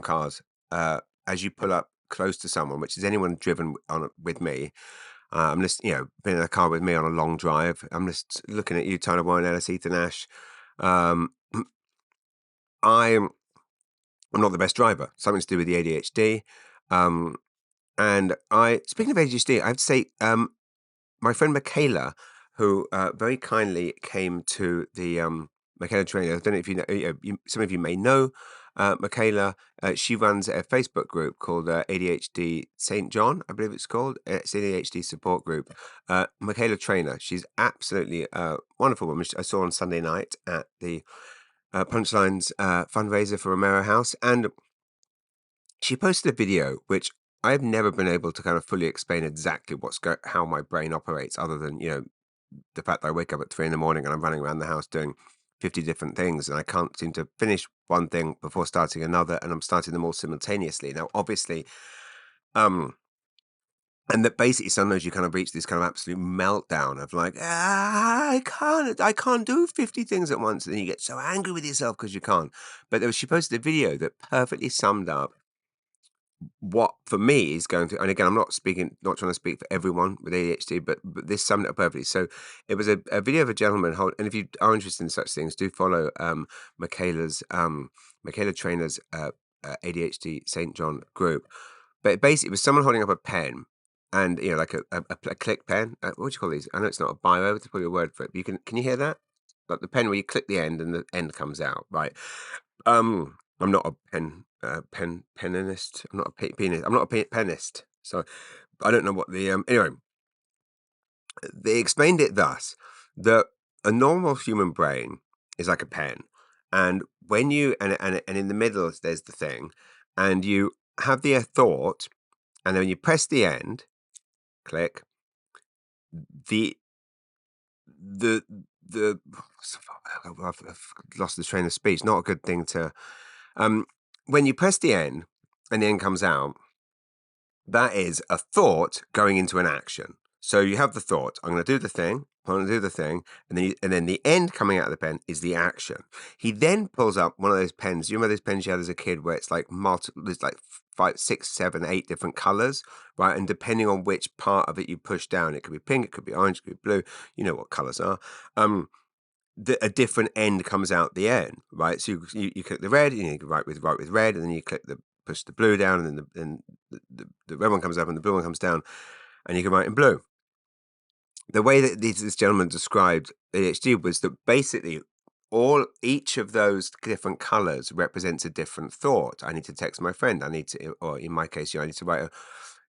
cars, as you pull up close to someone, which is anyone driven on with me. I'm just, been in a car with me on a long drive. I'm just looking at you, Tyler Warren, Ellis, Ethan Ash. I'm not the best driver. Something to do with the ADHD. Speaking of ADHD, I have to say, my friend Michaela, who very kindly came to the Michaela training. I don't know if you know. Some of you may know Michaela. She runs a Facebook group called ADHD St. John, I believe it's called. It's ADHD support group. Michaela Trainer. She's absolutely wonderful woman. I saw on Sunday night at the Punchlines fundraiser for Romero House, and she posted a video which I've never been able to kind of fully explain exactly how my brain operates, other than the fact that I wake up at 3 a.m. and I'm running around the house doing 50 different things, and I can't seem to finish one thing before starting another, and I'm starting them all simultaneously. Now, obviously, and that basically sometimes you kind of reach this kind of absolute meltdown of like, I can't do 50 things at once. And then you get so angry with yourself because you can't. But she posted a video that perfectly summed up what for me is going to, and again, I'm not trying to speak for everyone with ADHD, but this summed it up perfectly. So it was a video of a gentleman and if you are interested in such things, do follow Michaela Trainer's ADHD St. John group. But basically, it was someone holding up a pen, and like a click pen. What do you call these? I know it's not a bio. It's probably a word for it. But can you hear that? Like the pen where you click the end and the end comes out, right? I'm not a penist. I'm not a penist. I'm not a penist. So I don't know what the anyway. They explained it thus: that a normal human brain is like a pen, and when you and in the middle there's the thing, and you have the thought, and then when you press the end, click, the I've lost the train of speech. Not a good thing to when you press the end and the end comes out, that is a thought going into an action. So you have the thought, I'm going to do the thing, I'm going to do the thing, and then the end coming out of the pen is the action. He then pulls up one of those pens. You remember those pens you had as a kid where it's like there's like 5, 6, 7, 8 different colors, right? And depending on which part of it you push down, it could be pink, it could be orange, it could be blue. You know what colors are. A different end comes out the end, right? So you click the red, and you write with red, and then you push the blue down, and then the red one comes up and the blue one comes down, and you can write in blue. The way that this gentleman described ADHD was that basically each of those different colors represents a different thought. I need to text my friend. I need to, or in my case, I need to write a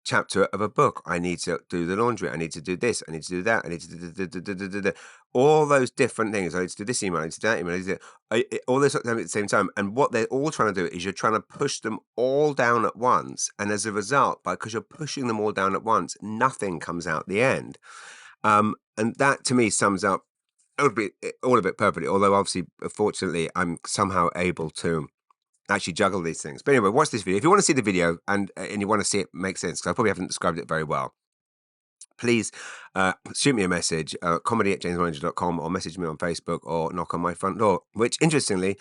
chapter of a book. I need to do the laundry. I need to do this. I need to do that. I need to do all those different things. I need to do this email. I need to do that email. I need to do all this at the same time. And what they're all trying to do is you're trying to push them all down at once. And as a result, because you're pushing them all down at once, nothing comes out the end. And that to me sums up all of it perfectly. Although obviously, fortunately, I'm somehow able to actually juggle these things. But anyway, watch this video. If you want to see the video and you want to see it make sense, because I probably haven't described it very well, please shoot me a message, comedy@jamesmullinger.com, or message me on Facebook, or knock on my front door, which interestingly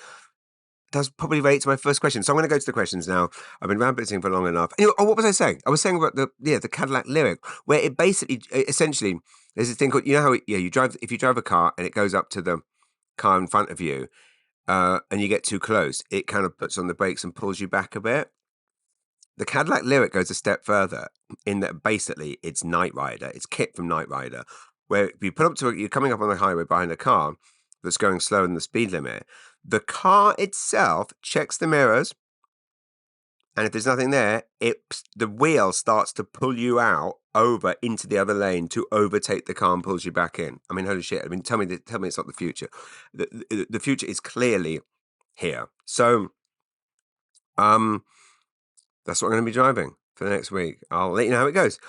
does probably relate to my first question. So I'm going to go to the questions now. I've been rambling for long enough. Anyway, what was I saying? I was saying about the Cadillac lyric, where it basically, essentially, there's this thing called, you know how you drive, if you drive a car and it goes up to the car in front of you, and you get too close, it kind of puts on the brakes and pulls you back a bit. The Cadillac lyric goes a step further in that basically it's Knight Rider. It's Kit from Knight Rider, where if you put up you're coming up on the highway behind a car that's going slower than the speed limit. The car itself checks the mirrors, and if there's nothing there, the wheel starts to pull you out over into the other lane to overtake the car and pulls you back in. I mean, holy shit! I mean, tell me it's not the future. The future is clearly here. So, that's what I'm going to be driving for the next week. I'll let you know how it goes.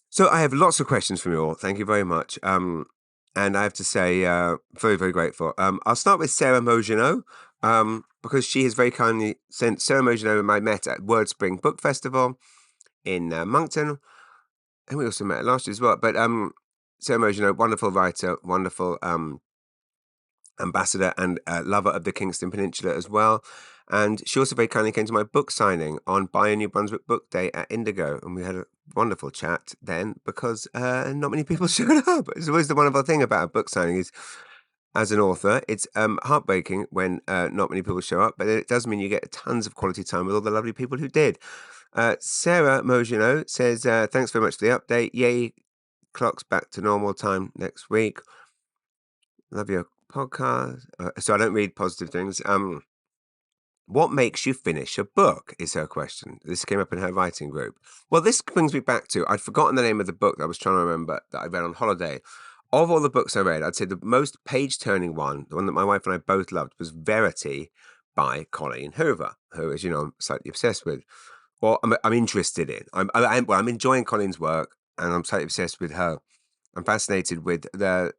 So I have lots of questions from you all. Thank you very much. And I have to say, very, very grateful. I'll start with Sarah Mogino, because she has very kindly sent Sarah Mogino and I met at Wordspring Book Festival in Moncton. And we also met last year as well. But Sarah Mogino, wonderful writer, wonderful ambassador and lover of the Kingston Peninsula as well. And she also very kindly came to my book signing on Bio New Brunswick Book Day at Indigo. And we had a wonderful chat then because not many people showed up. It's always the wonderful thing about a book signing is, as an author, it's heartbreaking when not many people show up, but it does mean you get tons of quality time with all the lovely people who did. Sarah Mogino says, thanks very much for the update. Yay, clock's back to normal time next week. Love your podcast. So I don't read positive things. What makes you finish a book is her question. This came up in her writing group. Well, this brings me back to, I'd forgotten the name of the book that I was trying to remember that I read on holiday. Of all the books I read, I'd say the most page-turning one, the one that my wife and I both loved, was Verity by Colleen Hoover, who, as you know, I'm slightly obsessed with, or I'm interested in. I'm enjoying Colleen's work, and I'm slightly obsessed with her. I'm fascinated with the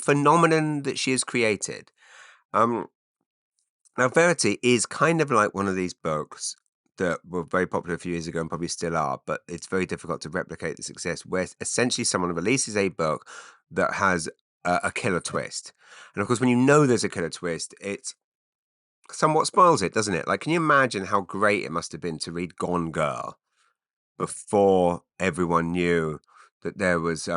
phenomenon that she has created. Now, Verity is kind of like one of these books that were very popular a few years ago and probably still are, but it's very difficult to replicate the success, where essentially someone releases a book that has a killer twist. And of course, when you know there's a killer twist, it somewhat spoils it, doesn't it? Like, can you imagine how great it must have been to read Gone Girl before everyone knew that there was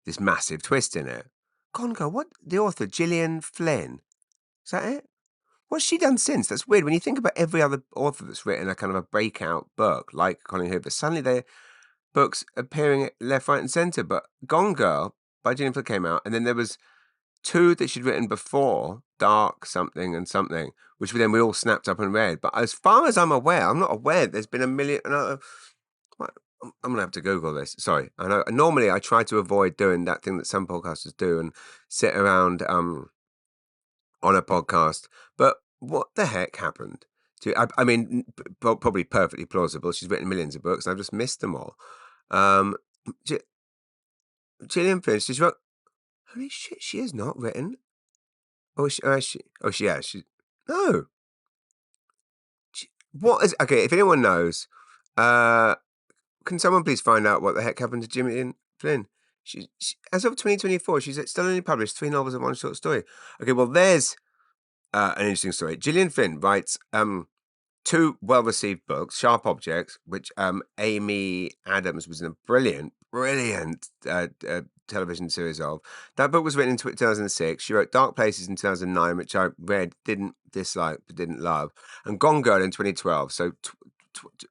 this massive twist in it? Gone Girl, what? The author, Gillian Flynn. Is that it? What's she done since? That's weird. When you think about every other author that's written a kind of a breakout book, like Colleen Hoover, suddenly their books appearing left, right, and centre. But Gone Girl by Gillian Flynn came out, and then there was 2 that she'd written before, Dark something and something, which we all snapped up and read. But as far as I'm aware, I'm not aware there's been a million. I'm gonna have to Google this. Sorry. I know. Normally, I try to avoid doing that thing that some podcasters do and sit around on a podcast, but what the heck happened to, I mean, probably perfectly plausible. She's written millions of books and I've just missed them all. Gillian Flynn, she's wrote, holy shit, she has not written. She has. No. What is, okay, if anyone knows, can someone please find out what the heck happened to Gillian Flynn? She as of 2024, she's still only published 3 novels and 1 short story. Okay, well, there's an interesting story. Gillian Flynn writes 2 well-received books, Sharp Objects, which Amy Adams was in a brilliant television series of. That book was written in 2006. She wrote Dark Places in 2009, which I read, didn't dislike, but didn't love, and Gone Girl in 2012. So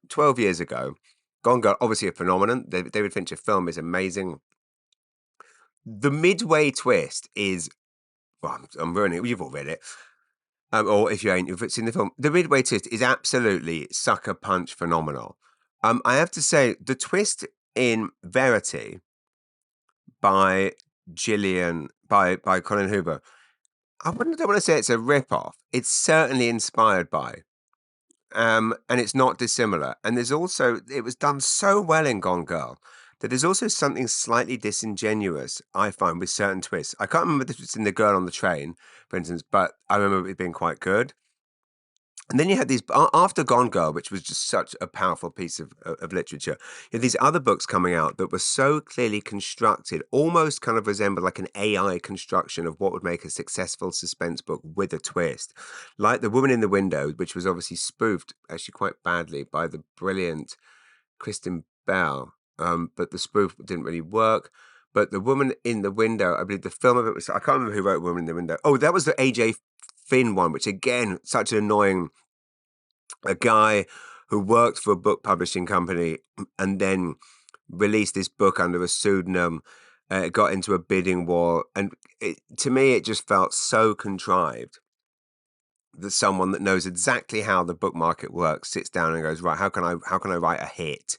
12 years ago. Gone Girl, obviously a phenomenon. David Fincher film is amazing. The midway twist is, well, I'm ruining it. You've all read it. Or if you ain't, if it's in the film, the midway twist is absolutely sucker punch phenomenal. I have to say, the twist in Verity by by Colleen Hoover, don't want to say it's a rip-off. It's certainly inspired by, and it's not dissimilar. And there's also, it was done so well in Gone Girl that there's also something slightly disingenuous, I find, with certain twists. I can't remember if this was in The Girl on the Train, for instance, but I remember it being quite good. And then you had these after Gone Girl, which was just such a powerful piece of literature. You had these other books coming out that were so clearly constructed, almost kind of resembled like an AI construction of what would make a successful suspense book with a twist, like The Woman in the Window, which was obviously spoofed actually quite badly by the brilliant Kristen Bell, but the spoof didn't really work. But The Woman in the Window, I believe the film of it was, I can't remember who wrote Woman in the Window. Oh, that was the AJ Finn one, which again, such an annoying, a guy who worked for a book publishing company and then released this book under a pseudonym. It got into a bidding war, and to me, it just felt so contrived that someone that knows exactly how the book market works sits down and goes, right, how can I write a hit,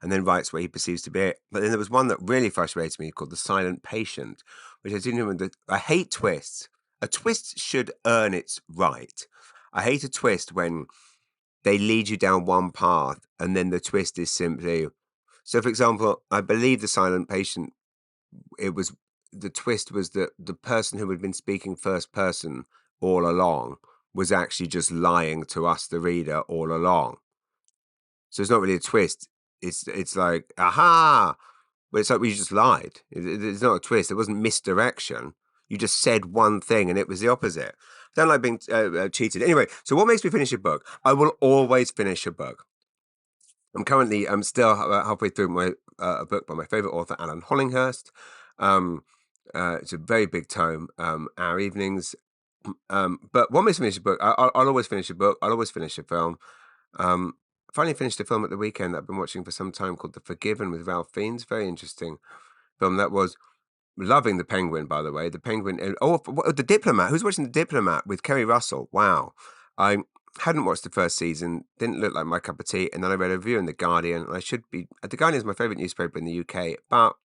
and then writes what he perceives to be it. But then there was one that really frustrated me called The Silent Patient, which I didn't even. I hate twists. A twist should earn its right. I hate a twist when they lead you down one path and then the twist is simply. So, for example, I believe The Silent Patient, it was, the twist was that the person who had been speaking first person all along was actually just lying to us, the reader, all along. So it's not really a twist. It's like, aha, but it's like, well, you just lied. It's not a twist. It wasn't misdirection. You just said one thing and it was the opposite. I don't like being cheated. Anyway, so what makes me finish a book? I will always finish a book. I'm still halfway through my a book by my favorite author, Alan Hollinghurst. It's a very big tome. Our Evenings. But what makes me finish a book? I'll always finish a book. I'll always finish a film. I finally finished a film at the weekend that I've been watching for some time called The Forgiven with Ralph Fiennes. Very interesting film that was. Loving The Penguin, by the way. The Penguin. The Diplomat. Who's watching The Diplomat with Kerry Russell? Wow. I hadn't watched the first season. Didn't look like my cup of tea. And then I read a review in The Guardian. And I should be. The Guardian is my favorite newspaper in the UK. But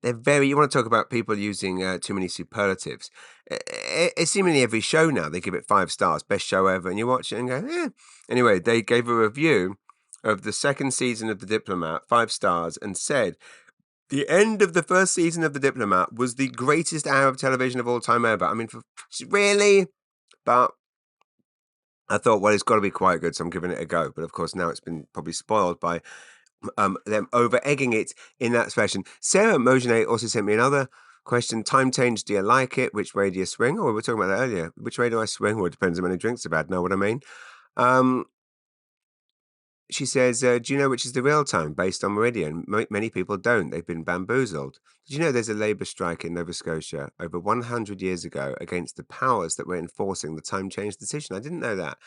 they're very. You want to talk about people using too many superlatives. It's seemingly every show now they give it 5 stars, best show ever, and you watch it and go, eh. Anyway, they gave a review of the second season of The Diplomat, 5 stars, and said the end of the first season of The Diplomat was the greatest hour of television of all time ever. I mean, really? But I thought, well, it's got to be quite good, so I'm giving it a go. But of course, now it's been probably spoiled by them over-egging it in that fashion. Sarah Mogenet also sent me another question. Time change, do you like it? Which way do you swing? Oh, we were talking about that earlier. Which way do I swing? Well, it depends on how many drinks I've had. Know what I mean? She says, do you know which is the real time based on Meridian? Many people don't. They've been bamboozled. Did you know there's a labour strike in Nova Scotia over 100 years ago against the powers that were enforcing the time change decision? I didn't know that.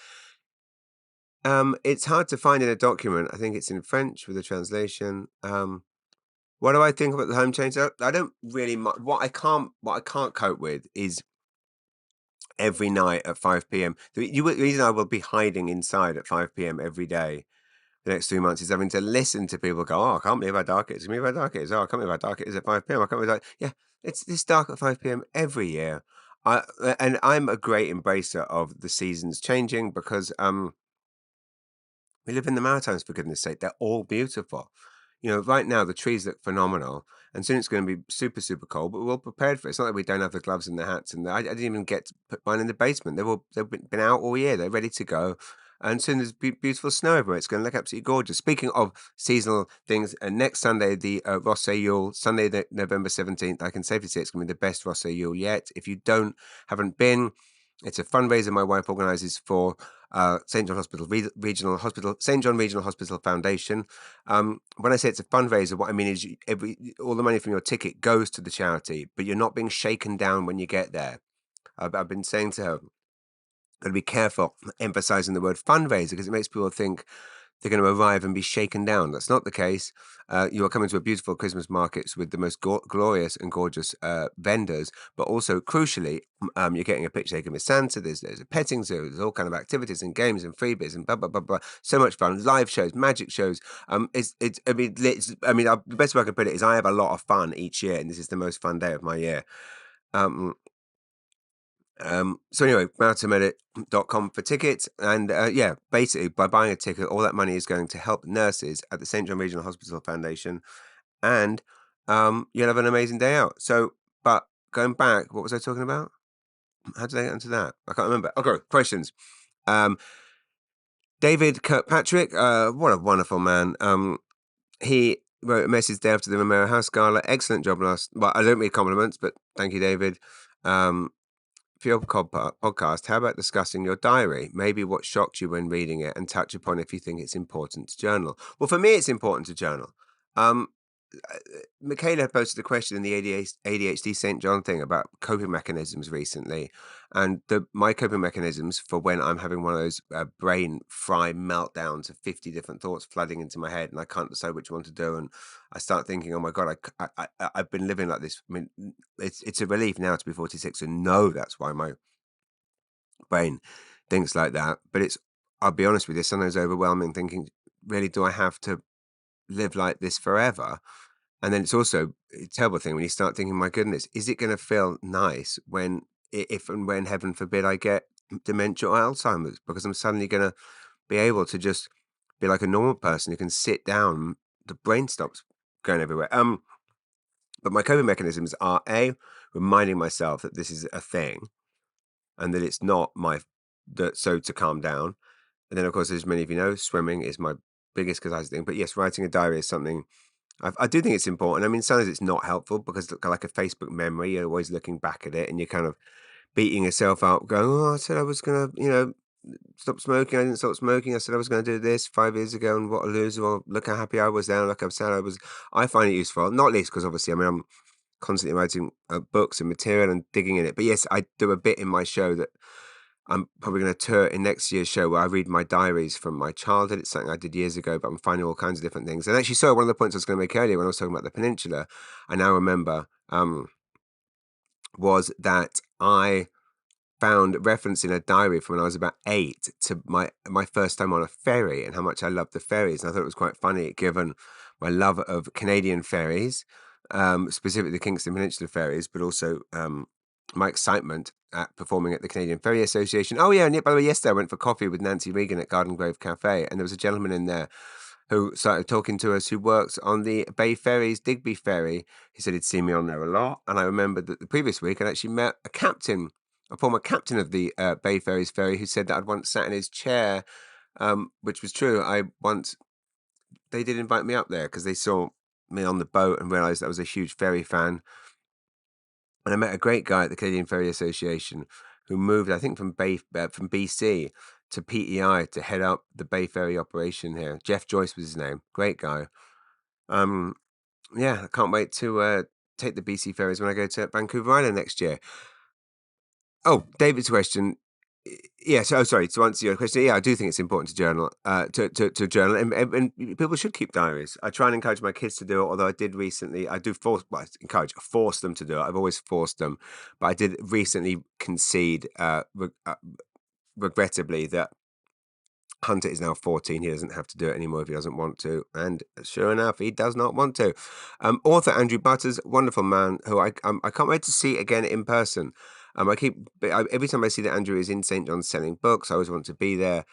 It's hard to find in a document. I think it's in French with a translation. What do I think about the time change? I don't really. What I can't cope with is every night at 5 p.m. The reason I will be hiding inside at 5 p.m. every day the next 3 months is having to listen to people go, oh, I can't believe how dark it is. I can't believe how dark it is. Oh, I can't believe how dark it is at 5 p.m. I can't believe yeah, it's this dark at 5 p.m. every year. And I'm a great embracer of the seasons changing because we live in the Maritimes, for goodness sake. They're all beautiful. You know, right now the trees look phenomenal, and soon it's going to be super, super cold. But we're all prepared for it. It's not like we don't have the gloves and the hats. And I didn't even get to put mine in the basement. They've been out all year. They're ready to go. and soon there's beautiful snow everywhere. It's going to look absolutely gorgeous. Speaking of seasonal things, next Sunday, the Rosse Yule, Sunday, November 17th, I can safely say it's going to be the best Rosse Yule yet. If you haven't been, it's a fundraiser my wife organises for St. John Hospital Regional Hospital, St. John Regional Hospital Foundation. When I say it's a fundraiser, what I mean is all the money from your ticket goes to the charity, but you're not being shaken down when you get there. I've been saying to her, got to be careful emphasizing the word fundraiser because it makes people think they're going to arrive and be shaken down. That's not the case. You are coming to a beautiful Christmas markets with the most glorious and gorgeous vendors, but also crucially, you're getting a picture taken with Santa. There's a petting zoo. There's all kind of activities and games and freebies and blah blah blah blah. So much fun. Live shows, magic shows. The best way I can put it is I have a lot of fun each year, and this is the most fun day of my year. So anyway, marathonmedic.com for tickets. And yeah, basically by buying a ticket, all that money is going to help nurses at the St. John Regional Hospital Foundation. And you'll have an amazing day out. So, but going back, what was I talking about? How did I get into that? I can't remember. Okay, questions. David Kirkpatrick, what a wonderful man. He wrote a message day after the Romero House Gala. Excellent job last. Well, I don't read compliments, but thank you, David. For your podcast, how about discussing your diary? Maybe what shocked you when reading it, and touch upon if you think it's important to journal. Well, for me, it's important to journal. Michaela posted a question in the ADHD St. John thing about coping mechanisms recently, and my coping mechanisms for when I'm having one of those brain fry meltdowns of 50 different thoughts flooding into my head, and I can't decide which one to do, and I start thinking, oh my god, I've been living like this. I mean, it's a relief now to be 46 and know that's why my brain thinks like that. But I'll be honest with you, sometimes overwhelming, thinking, really, do I have to live like this forever? And then it's also a terrible thing when you start thinking, my goodness, is it going to feel nice if and when, heaven forbid, I get dementia or Alzheimer's? Because I'm suddenly going to be able to just be like a normal person who can sit down, the brain stops going everywhere. But my coping mechanisms are reminding myself that this is a thing and that it's not so to calm down. And then, of course, as many of you know, swimming is my biggest catharsis thing. But yes, writing a diary is something I do think it's important. I mean, sometimes it's not helpful because like a Facebook memory, you're always looking back at it and you're kind of beating yourself up, going, "Oh, I said I was gonna, stop smoking. I didn't stop smoking. I said I was gonna do this 5 years ago, and what a loser! Or look how happy I was then. Look how sad I was." I find it useful, not least because obviously, I mean, I'm constantly writing books and material and digging in it. But yes, I do a bit in my show that I'm probably going to tour in next year's show where I read my diaries from my childhood. It's something I did years ago, but I'm finding all kinds of different things. And actually, so one of the points I was going to make earlier when I was talking about the peninsula, I now remember, was that I found reference in a diary from when I was about 8 to my first time on a ferry and how much I loved the ferries. And I thought it was quite funny given my love of Canadian ferries, specifically the Kingston Peninsula ferries, but also my excitement at performing at the Canadian Ferry Association. Oh yeah, and by the way, yesterday I went for coffee with Nancy Regan at Garden Grove Cafe, and there was a gentleman in there who started talking to us who works on the Bay Ferries, Digby Ferry. He said he'd seen me on there a lot, and I remembered that the previous week I'd actually met a former captain of the Bay Ferries ferry, who said that I'd once sat in his chair, which was true. They did invite me up there because they saw me on the boat and realised I was a huge ferry fan. And I met a great guy at the Canadian Ferry Association who moved, I think, from BC to PEI to head up the Bay Ferry operation here. Jeff Joyce was his name. Great guy. Yeah, I can't wait to take the BC ferries when I go to Vancouver Island next year. Oh, David's question. Yes. Oh, sorry. To answer your question, yeah, I do think it's important to journal. To journal, and people should keep diaries. I try and encourage my kids to do it. Although I did recently, I do force them to do it. I've always forced them, but I did recently concede, regrettably, that Hunter is now 14. He doesn't have to do it anymore if he doesn't want to. And sure enough, he does not want to. Author Andrew Butters, wonderful man, who I can't wait to see again in person. Every time I see that Andrew is in St. John's selling books, I always want to be there.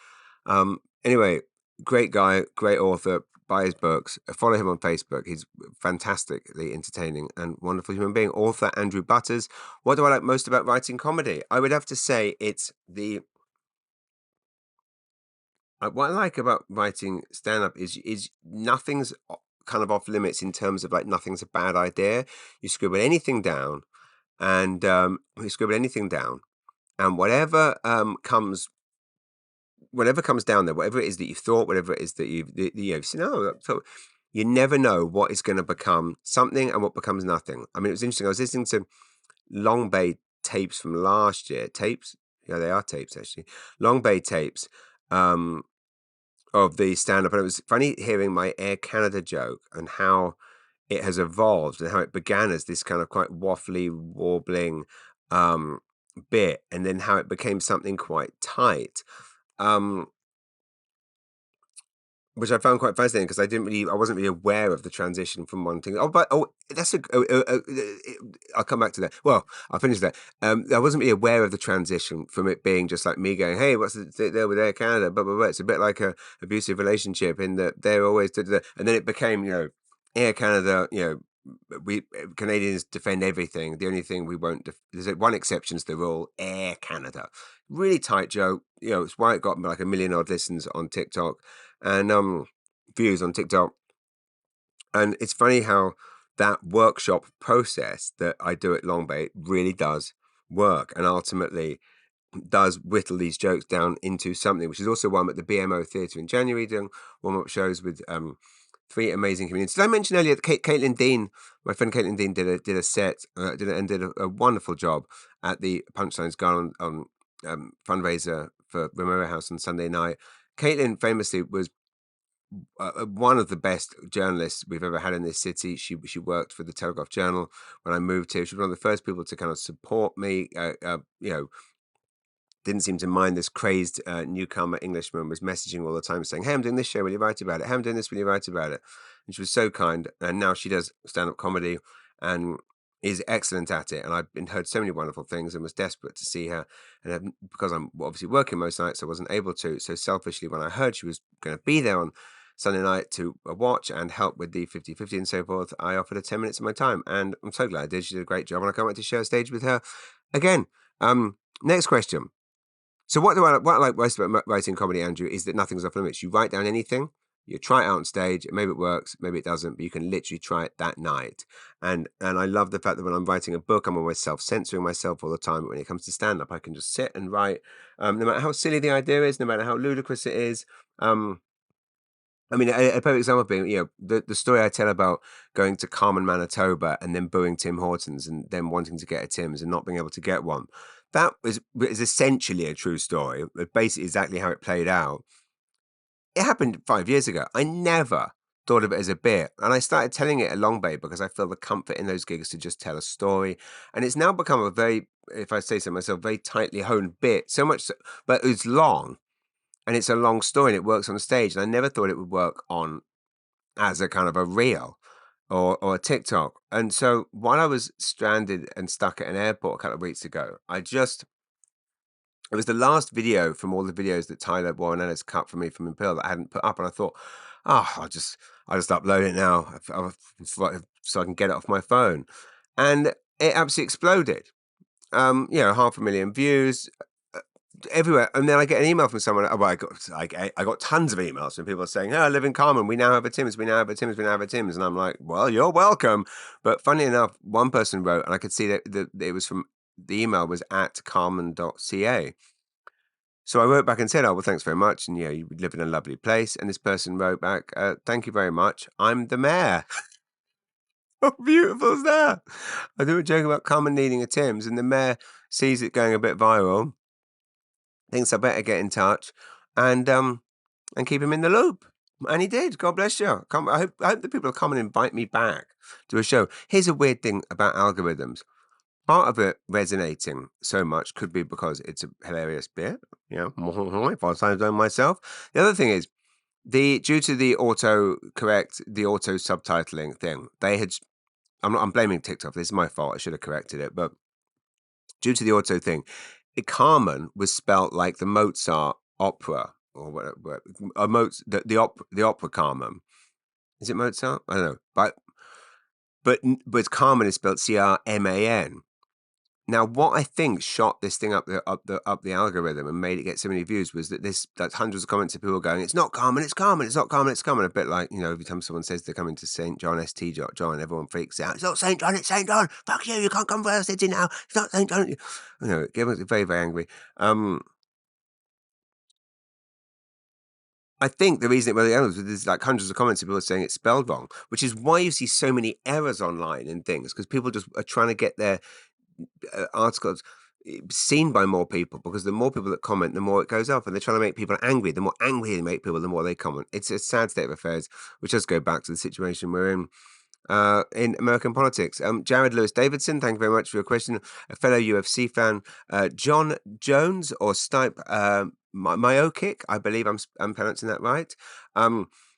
Anyway, great guy, great author. Buy his books. Follow him on Facebook. He's fantastically entertaining and wonderful human being. Author Andrew Butters. What do I like most about writing comedy? I would have to say it's the what I like about writing stand up is nothing's kind of off limits in terms of like nothing's a bad idea. You scribble anything down, and you scribble anything down, and whatever comes down there, whatever it is that you thought, whatever it is that you've seen, so you never know what is going to become something and what becomes nothing. I mean, it was interesting. I was listening to Long Bay tapes from last year. Tapes, yeah, they are tapes actually. Long Bay tapes of the stand up, and it was funny hearing my Air Canada joke and how it has evolved and how it began as this kind of quite waffly, warbling um, bit, and then how it became something quite tight. Um, which I found quite fascinating because I wasn't really aware of the transition from one thing. That's I'll come back to that. Well, I'll finish that. I wasn't really aware of the transition from it being just like me going, "Hey, what's the deal with Air Canada?" Blah blah blah. It's a bit like a abusive relationship in that they're always and then it became, Air Canada. We Canadians defend everything. The only thing we won't there's one exception to the rule: Air Canada. Really tight joke. It's why it got like a million odd listens on TikTok and views on TikTok. And it's funny how that workshop process that I do at Long Bay really does work and ultimately does whittle these jokes down into something, which is also why I'm at the BMO Theatre in January doing warm-up shows with three amazing comedians. Did I mention earlier that Caitlin Dean, my friend Caitlin Dean, did a set, did a wonderful job at the Punchlines Gala on fundraiser for Romero House on Sunday night. Caitlin famously was one of the best journalists we've ever had in this city. She worked for the Telegraph Journal when I moved here. She was one of the first people to kind of support me. Didn't seem to mind this crazed newcomer Englishman was messaging all the time saying, "Hey, I'm doing this show. Will you write about it? Hey, I'm doing this. Will you write about it?" And she was so kind. And now she does stand-up comedy and is excellent at it. And I've heard so many wonderful things and was desperate to see her. And because I'm obviously working most nights, I wasn't able to. So selfishly, when I heard she was going to be there on Sunday night to watch and help with the 50/50 and so forth, I offered her 10 minutes of my time. And I'm so glad I did. She did a great job. And I can't wait to share a stage with her again. Next question. So what I like most about writing comedy, Andrew, is that nothing's off limits. You write down anything, you try it out on stage, and maybe it works, maybe it doesn't, but you can literally try it that night. And I love the fact that when I'm writing a book, I'm always self-censoring myself all the time. But when it comes to stand-up, I can just sit and write, no matter how silly the idea is, no matter how ludicrous it is. I mean, a perfect example being, the story I tell about going to Carmen, Manitoba, and then booing Tim Hortons, and then wanting to get a Tim's and not being able to get one. That is essentially a true story. Basically, exactly how it played out. It happened 5 years ago. I never thought of it as a bit, and I started telling it at Long Bay because I feel the comfort in those gigs to just tell a story, and it's now become a very, if I say so myself, very tightly honed bit. So much, but it's long, and it's a long story, and it works on stage. And I never thought it would work on as a kind of a reel or a TikTok. And so while I was stranded and stuck at an airport a couple of weeks ago, it was the last video from all the videos that Tyler Warren Ellis cut for me from Impale that I hadn't put up. And I thought, I'll just upload it now so I can get it off my phone. And it absolutely exploded. 500,000 views everywhere. And then I get an email from someone. Oh, well, I got tons of emails from people saying, "Oh, I live in Carmen. We now have a Tim's. We now have a Tim's. We now have a Tim's." And I'm like, "Well, you're welcome." But funnily enough, one person wrote, and I could see that it was from the email was at carmen.ca. So I wrote back and said, "Oh, well, thanks very much. And you live in a lovely place." And this person wrote back, "Thank you very much. I'm the mayor." How beautiful is that? I do a joke about Carmen needing a Tim's, and the mayor sees it going a bit viral, thinks I better get in touch and keep him in the loop. And he did. God bless you. I hope that people will come and invite me back to a show. Here's a weird thing about algorithms. Part of it resonating so much could be because it's a hilarious bit, if I say so myself. The other thing is due to the auto subtitling thing, I'm blaming TikTok. This is my fault. I should have corrected it, but due to the auto thing, Carmen was spelt like the Mozart opera or whatever. The opera Carmen. Is it Mozart? I don't know. But Carmen is spelled Crman. Now, what I think shot this thing up the algorithm and made it get so many views was that that's hundreds of comments of people going, "It's not Carmen, it's Carmen, it's not Carmen, it's Carmen." A bit like, every time someone says they're coming to St. John, John, everyone freaks out. "It's not St. John, it's St. John. Fuck you, you can't come for our city now. It's not St. John." Everyone's very, very angry. I think the reason it really ends is there's like hundreds of comments of people saying it's spelled wrong, which is why you see so many errors online and things, because people just are trying to get their articles seen by more people, because the more people that comment, the more it goes up, and they're trying to make people angry. The more angry they make people, the more they comment. It's a sad state of affairs, which does go back to the situation we're in American politics. Jared Lewis Davidson, thank you very much for your question. A fellow UFC fan, John Jones or Stipe Myokick, I believe I'm pronouncing that right.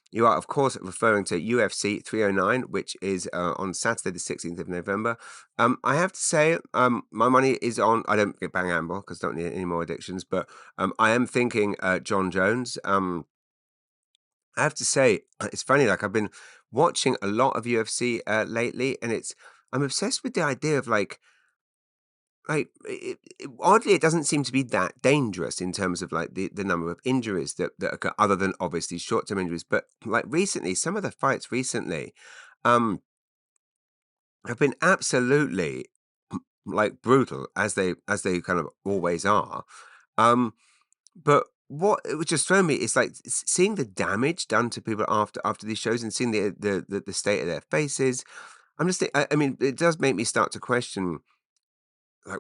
You are, of course, referring to UFC 309, which is on Saturday, the 16th of November. I have to say, my money is on. I don't get Bang Amble because I don't need any more addictions, but I am thinking John Jones. I have to say, it's funny. Like, I've been watching a lot of UFC lately, and I'm obsessed with the idea of oddly, it doesn't seem to be that dangerous in terms of like the number of injuries that occur, other than obviously short term injuries. But like recently, some of the fights recently, um, have been absolutely like brutal, as they kind of always are. Um, But what it would just throw me is like seeing the damage done to people after these shows and seeing the state of their faces. I mean, it does make me start to question, like,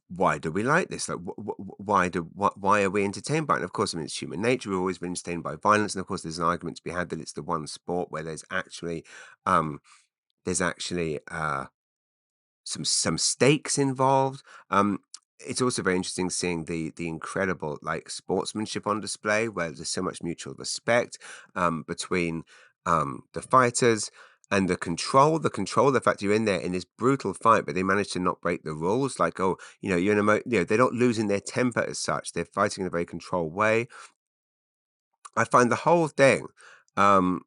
why do we like this? Like, why are we entertained by it? And of course, I mean, it's human nature. We've always been entertained by violence, and of course, there's an argument to be had that it's the one sport where um, there's actually some stakes involved. It's also very interesting seeing the incredible like sportsmanship on display, where there's so much mutual respect between the fighters and the fact you're in there in this brutal fight, but they manage to not break the rules. Like, oh, you're they're not losing their temper as such. They're fighting in a very controlled way. I find the whole thing. Um,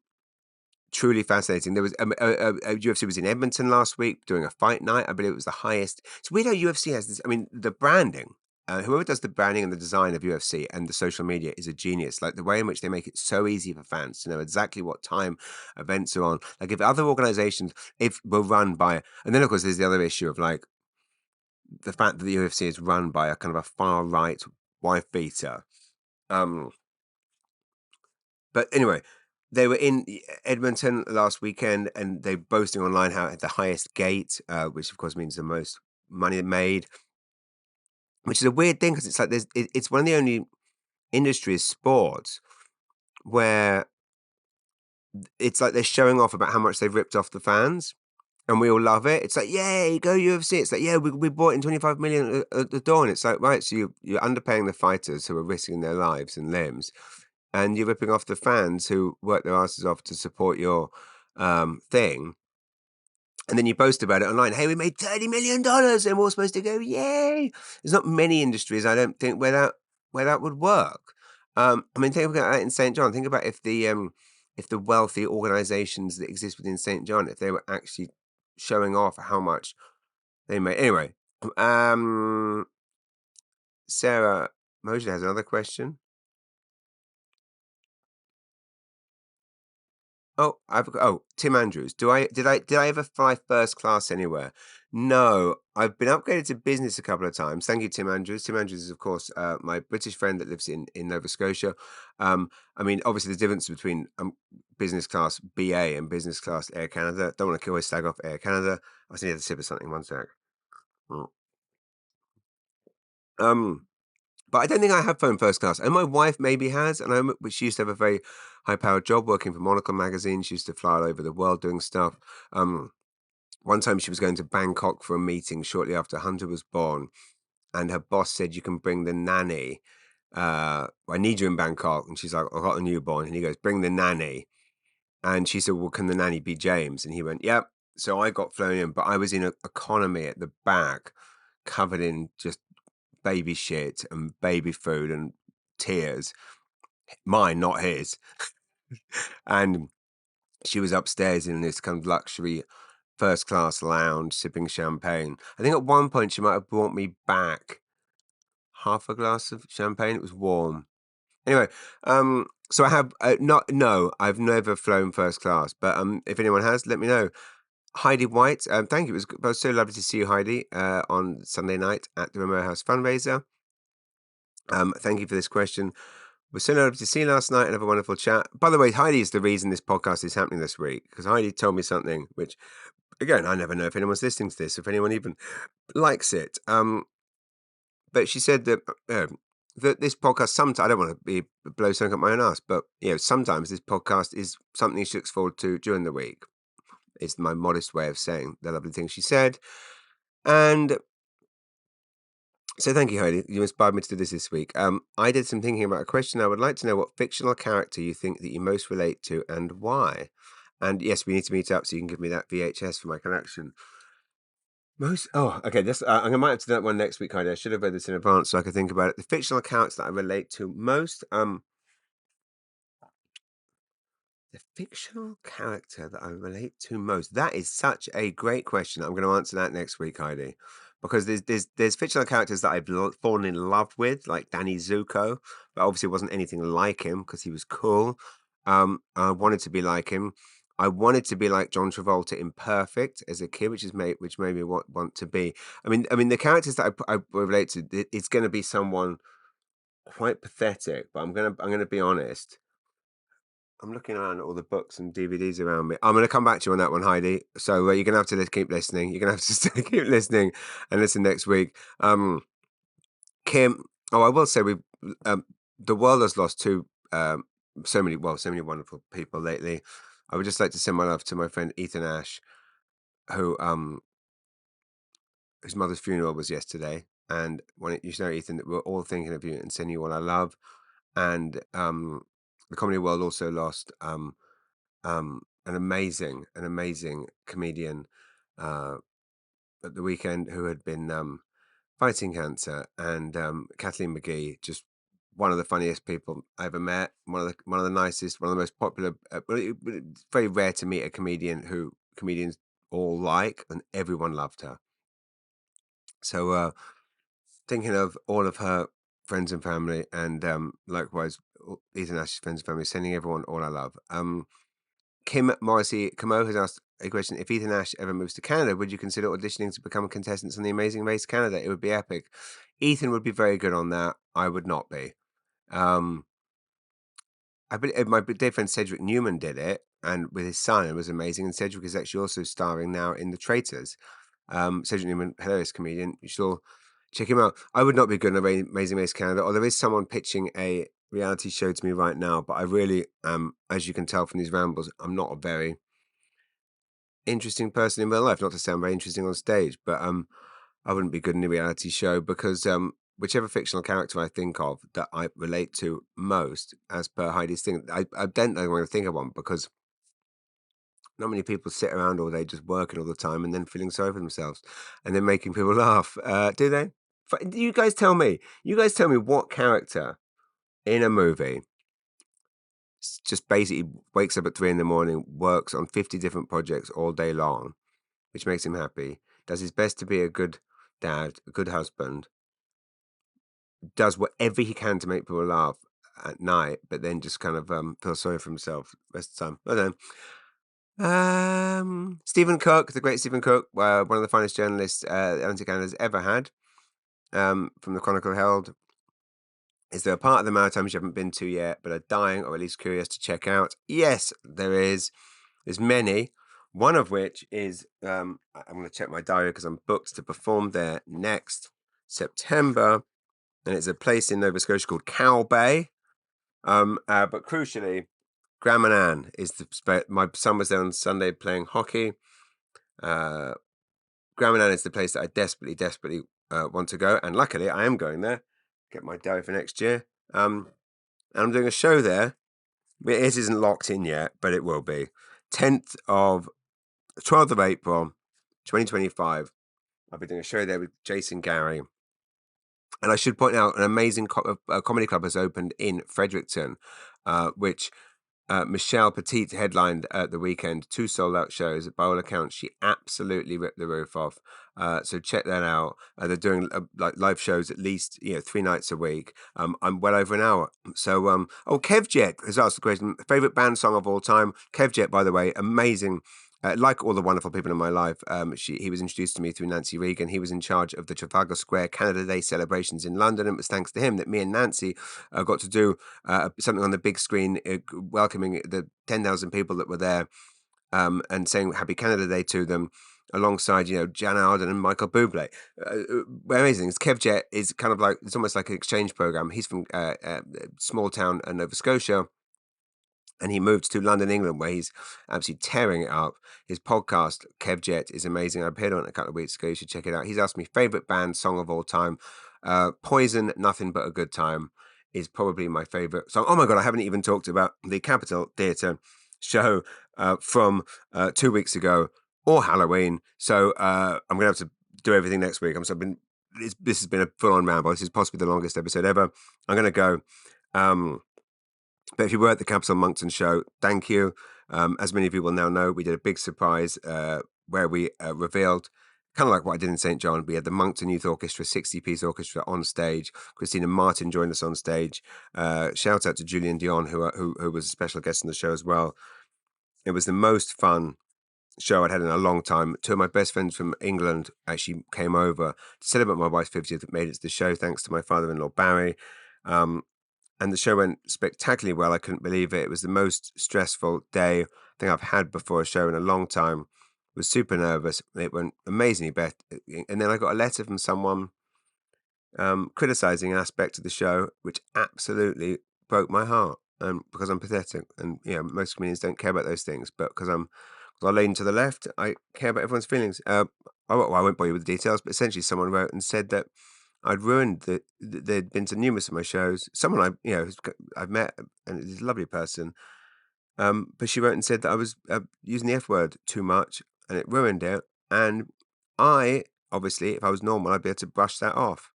Truly fascinating. There was UFC was in Edmonton last week doing a fight night. I believe it was the highest. It's weird how UFC has this. I mean, the branding. Whoever does the branding and the design of UFC and the social media is a genius. Like the way in which they make it so easy for fans to know exactly what time events are on. Like if other organizations, if were run by, and then of course there's the other issue of like the fact that the UFC is run by a kind of a far right wife beater. Um, But anyway, they were in Edmonton last weekend, and they're boasting online how it had the highest gate, which of course means the most money made, which is a weird thing because it's like it's one of the only industries, sports, where it's like they're showing off about how much they've ripped off the fans. And we all love it. It's like, yay, go UFC. It's like, yeah, we bought in 25 million at the door. And it's like, right, so you're underpaying the fighters who are risking their lives and limbs, and you're ripping off the fans who work their asses off to support your thing. And then you boast about it online. Hey, we made $30 million, and we're all supposed to go, yay! There's not many industries, I don't think, where that would work. I mean, think about that in St. John. Think about if the wealthy organizations that exist within St. John, if they were actually showing off how much they made. Anyway, um, Sarah Mosley has another question. Tim Andrews. Did I ever fly first class anywhere? No, I've been upgraded to business a couple of times. Thank you, Tim Andrews. Tim Andrews is, of course, my British friend that lives in Nova Scotia. I mean, obviously, there's difference between business class BA and business class Air Canada. Don't want to always slag off Air Canada. I just need to sip of something. One sec. Mm. Um, but I don't think I have flown first class. And my wife maybe has, and but she used to have a very high-powered job working for Monocle magazine. She used to fly all over the world doing stuff. One time she was going to Bangkok for a meeting shortly after Hunter was born, and her boss said, "You can bring the nanny. I need you in Bangkok." And she's like, "I've got a newborn." And he goes, "Bring the nanny." And she said, "Well, can the nanny be James?" And he went, "Yep." So I got flown in, but I was in economy at the back, covered in just baby shit and baby food and tears. Mine, not his. And she was upstairs in this kind of luxury first class lounge, sipping champagne. I think at one point she might have brought me back half a glass of champagne. It was warm. Anyway, so I have I've never flown first class, but if anyone has, let me know. Heidi White, thank you. It was so lovely to see you, Heidi, on Sunday night at the Romero House fundraiser. Thank you for this question. It was so lovely to see you last night and have a wonderful chat. By the way, Heidi is the reason this podcast is happening this week, because Heidi told me something which, again, I never know if anyone's listening to this, if anyone even likes it. But she said that that this podcast sometimes, I don't want to blow something up my own ass, but sometimes this podcast is something she looks forward to during the week. It's my modest way of saying the lovely things she said. And so thank you, Heidi. You inspired me to do this week. I did some thinking about a question. I would like to know what fictional character you think that you most relate to and why. And yes, we need to meet up so you can give me that VHS for my collection. Okay. I might have to do that one next week, Heidi. I should have read this in advance so I could think about it. The fictional character that I relate to most. The fictional character that I relate to most. That is such a great question. I'm going to answer that next week, Heidi, because there's fictional characters that I've fallen in love with, like Danny Zuko, but obviously it wasn't anything like him because he was cool. I wanted to be like him. I wanted to be like John Travolta in Perfect as a kid, which made me want to be. I mean, the characters that I relate to, it's going to be someone quite pathetic, but I'm gonna be honest. I'm looking around at all the books and DVDs around me. I'm going to come back to you on that one, Heidi. So you're going to have to keep listening. You're going to have to keep listening and listen next week. Kim, I will say the world has lost so many wonderful people lately. I would just like to send my love to my friend Ethan Ash, who his mother's funeral was yesterday. And you should know, Ethan, that we're all thinking of you and sending you all our love. And the comedy world also lost an amazing comedian at the weekend who had been fighting cancer, and Kathleen McGee, just one of the funniest people I ever met, one of the nicest, one of the most popular. It's very rare to meet a comedian who comedians all like, and everyone loved her. So thinking of all of her friends and family, and likewise Ethan Ash's friends and family, sending everyone all our love. Kim Morrissey Camo has asked a question. If Ethan Ash ever moves to Canada, would you consider auditioning to become contestants on The Amazing Race Canada? It would be epic. Ethan would be very good on that. I would not be. I believe my dear friend Cedric Newman did it, and with his son, it was amazing. And Cedric is actually also starring now in The Traitors. Cedric Newman, hilarious comedian. You should all check him out. I would not be good in Amazing Race Canada, or there is someone pitching a reality show to me right now, but I really as you can tell from these rambles, I'm not a very interesting person in real life. Not to sound very interesting on stage, but I wouldn't be good in a reality show because whichever fictional character I think of that I relate to most, as per Heidi's thing, I don't know when to think of one because not many people sit around all day just working all the time and then feeling sorry for themselves and then making people laugh. Do they? You guys tell me. You guys tell me what character in a movie just basically wakes up at 3 a.m, works on 50 different projects all day long, which makes him happy, does his best to be a good dad, a good husband, does whatever he can to make people laugh at night, but then just kind of feels sorry for himself the rest of the time. I don't know. Stephen Cook, the great Stephen Cook, one of the finest journalists Atlantic Canada's ever had, from the Chronicle Herald. Is there a part of the Maritimes you haven't been to yet, but are dying or at least curious to check out? Yes, there is. There's many. One of which is, I'm going to check my diary because I'm booked to perform there next September. And it's a place in Nova Scotia called Cow Bay. But crucially, Gramanan is my son was there on Sunday playing hockey. Gramanan is the place that I desperately want to go. And luckily, I am going there. Get my diary for next year. And I'm doing a show there. It isn't locked in yet, but it will be. 12th of April, 2025. I'll be doing a show there with Jason Gary. And I should point out an amazing comedy club has opened in Fredericton, which Michelle Petit headlined at the weekend, 2 sold-out shows. By all accounts, she absolutely ripped the roof off. So check that out. They're doing like live shows at least 3 nights a week. I'm well over an hour. So Kevjet has asked the question: favorite band song of all time. Kevjet, by the way, amazing. Like all the wonderful people in my life, he was introduced to me through Nancy Regan. He was in charge of the Trafalgar Square Canada Day celebrations in London, and it was thanks to him that me and Nancy got to do something on the big screen, welcoming the 10,000 people that were there, and saying Happy Canada Day to them, alongside Jan Arden and Michael Bublé. Amazing. Kevjet is kind of like, it's almost like an exchange program. He's from small town Nova Scotia, and he moved to London, England, where he's absolutely tearing it up. His podcast, Kevjet, is amazing. I appeared on it a couple of weeks ago. You should check it out. He's asked me favorite band song of all time. Poison, Nothing But a Good Time is probably my favorite song. Oh my God, I haven't even talked about the Capitol Theatre show from 2 weeks ago, or Halloween. So I'm going to have to do everything next week. This has been a full-on ramble. This is possibly the longest episode ever. I'm going to go. But if you were at the Capitol Moncton show, thank you. As many of you will now know, we did a big surprise where we revealed, kind of like what I did in St. John, we had the Moncton Youth Orchestra, 60-piece orchestra on stage. Christina Martin joined us on stage. Shout out to Julian Dion, who was a special guest on the show as well. It was the most fun show I'd had in a long time. 2 of my best friends from England actually came over to celebrate my wife's 50th. That made it to the show, thanks to my father-in-law, Barry. And the show went spectacularly well. I couldn't believe it. It was the most stressful day I think I've had before a show in a long time. I was super nervous. It went amazingly better. And then I got a letter from someone criticizing an aspect of the show, which absolutely broke my heart. Because I'm pathetic. And, most comedians don't care about those things. But because I lean to the left, I care about everyone's feelings. I won't bore you with the details, but essentially someone wrote and said that I'd ruined they'd been to numerous of my shows. Someone I've met, and is a lovely person. But she wrote and said that I was using the F word too much, and it ruined it. And I, obviously, if I was normal, I'd be able to brush that off.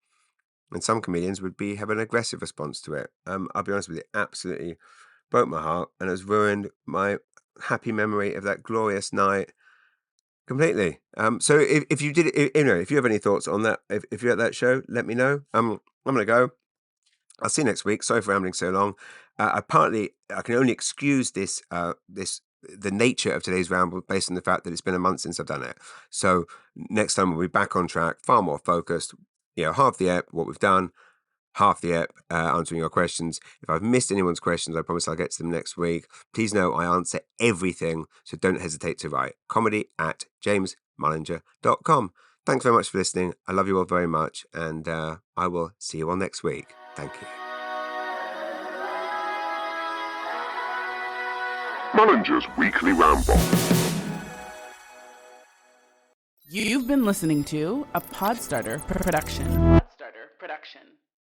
And some comedians would have an aggressive response to it. I'll be honest with you, absolutely broke my heart, and has ruined my happy memory of that glorious night. Completely. So if you did, if you have any thoughts on that, if you're at that show, let me know. I'm gonna go. I'll see you next week. Sorry for rambling so long. I can only excuse the nature of today's ramble based on the fact that it's been a month since I've done it. So next time we'll be back on track, far more focused. Half the ep, what we've done, half the ep, answering your questions. If I've missed anyone's questions, I promise I'll get to them next week. Please know I answer everything, so don't hesitate to write. comedy@jamesmullinger.com. Thanks very much for listening. I love you all very much, and I will see you all next week. Thank you. Mullinger's Weekly Ramble. You've been listening to a Podstarter production.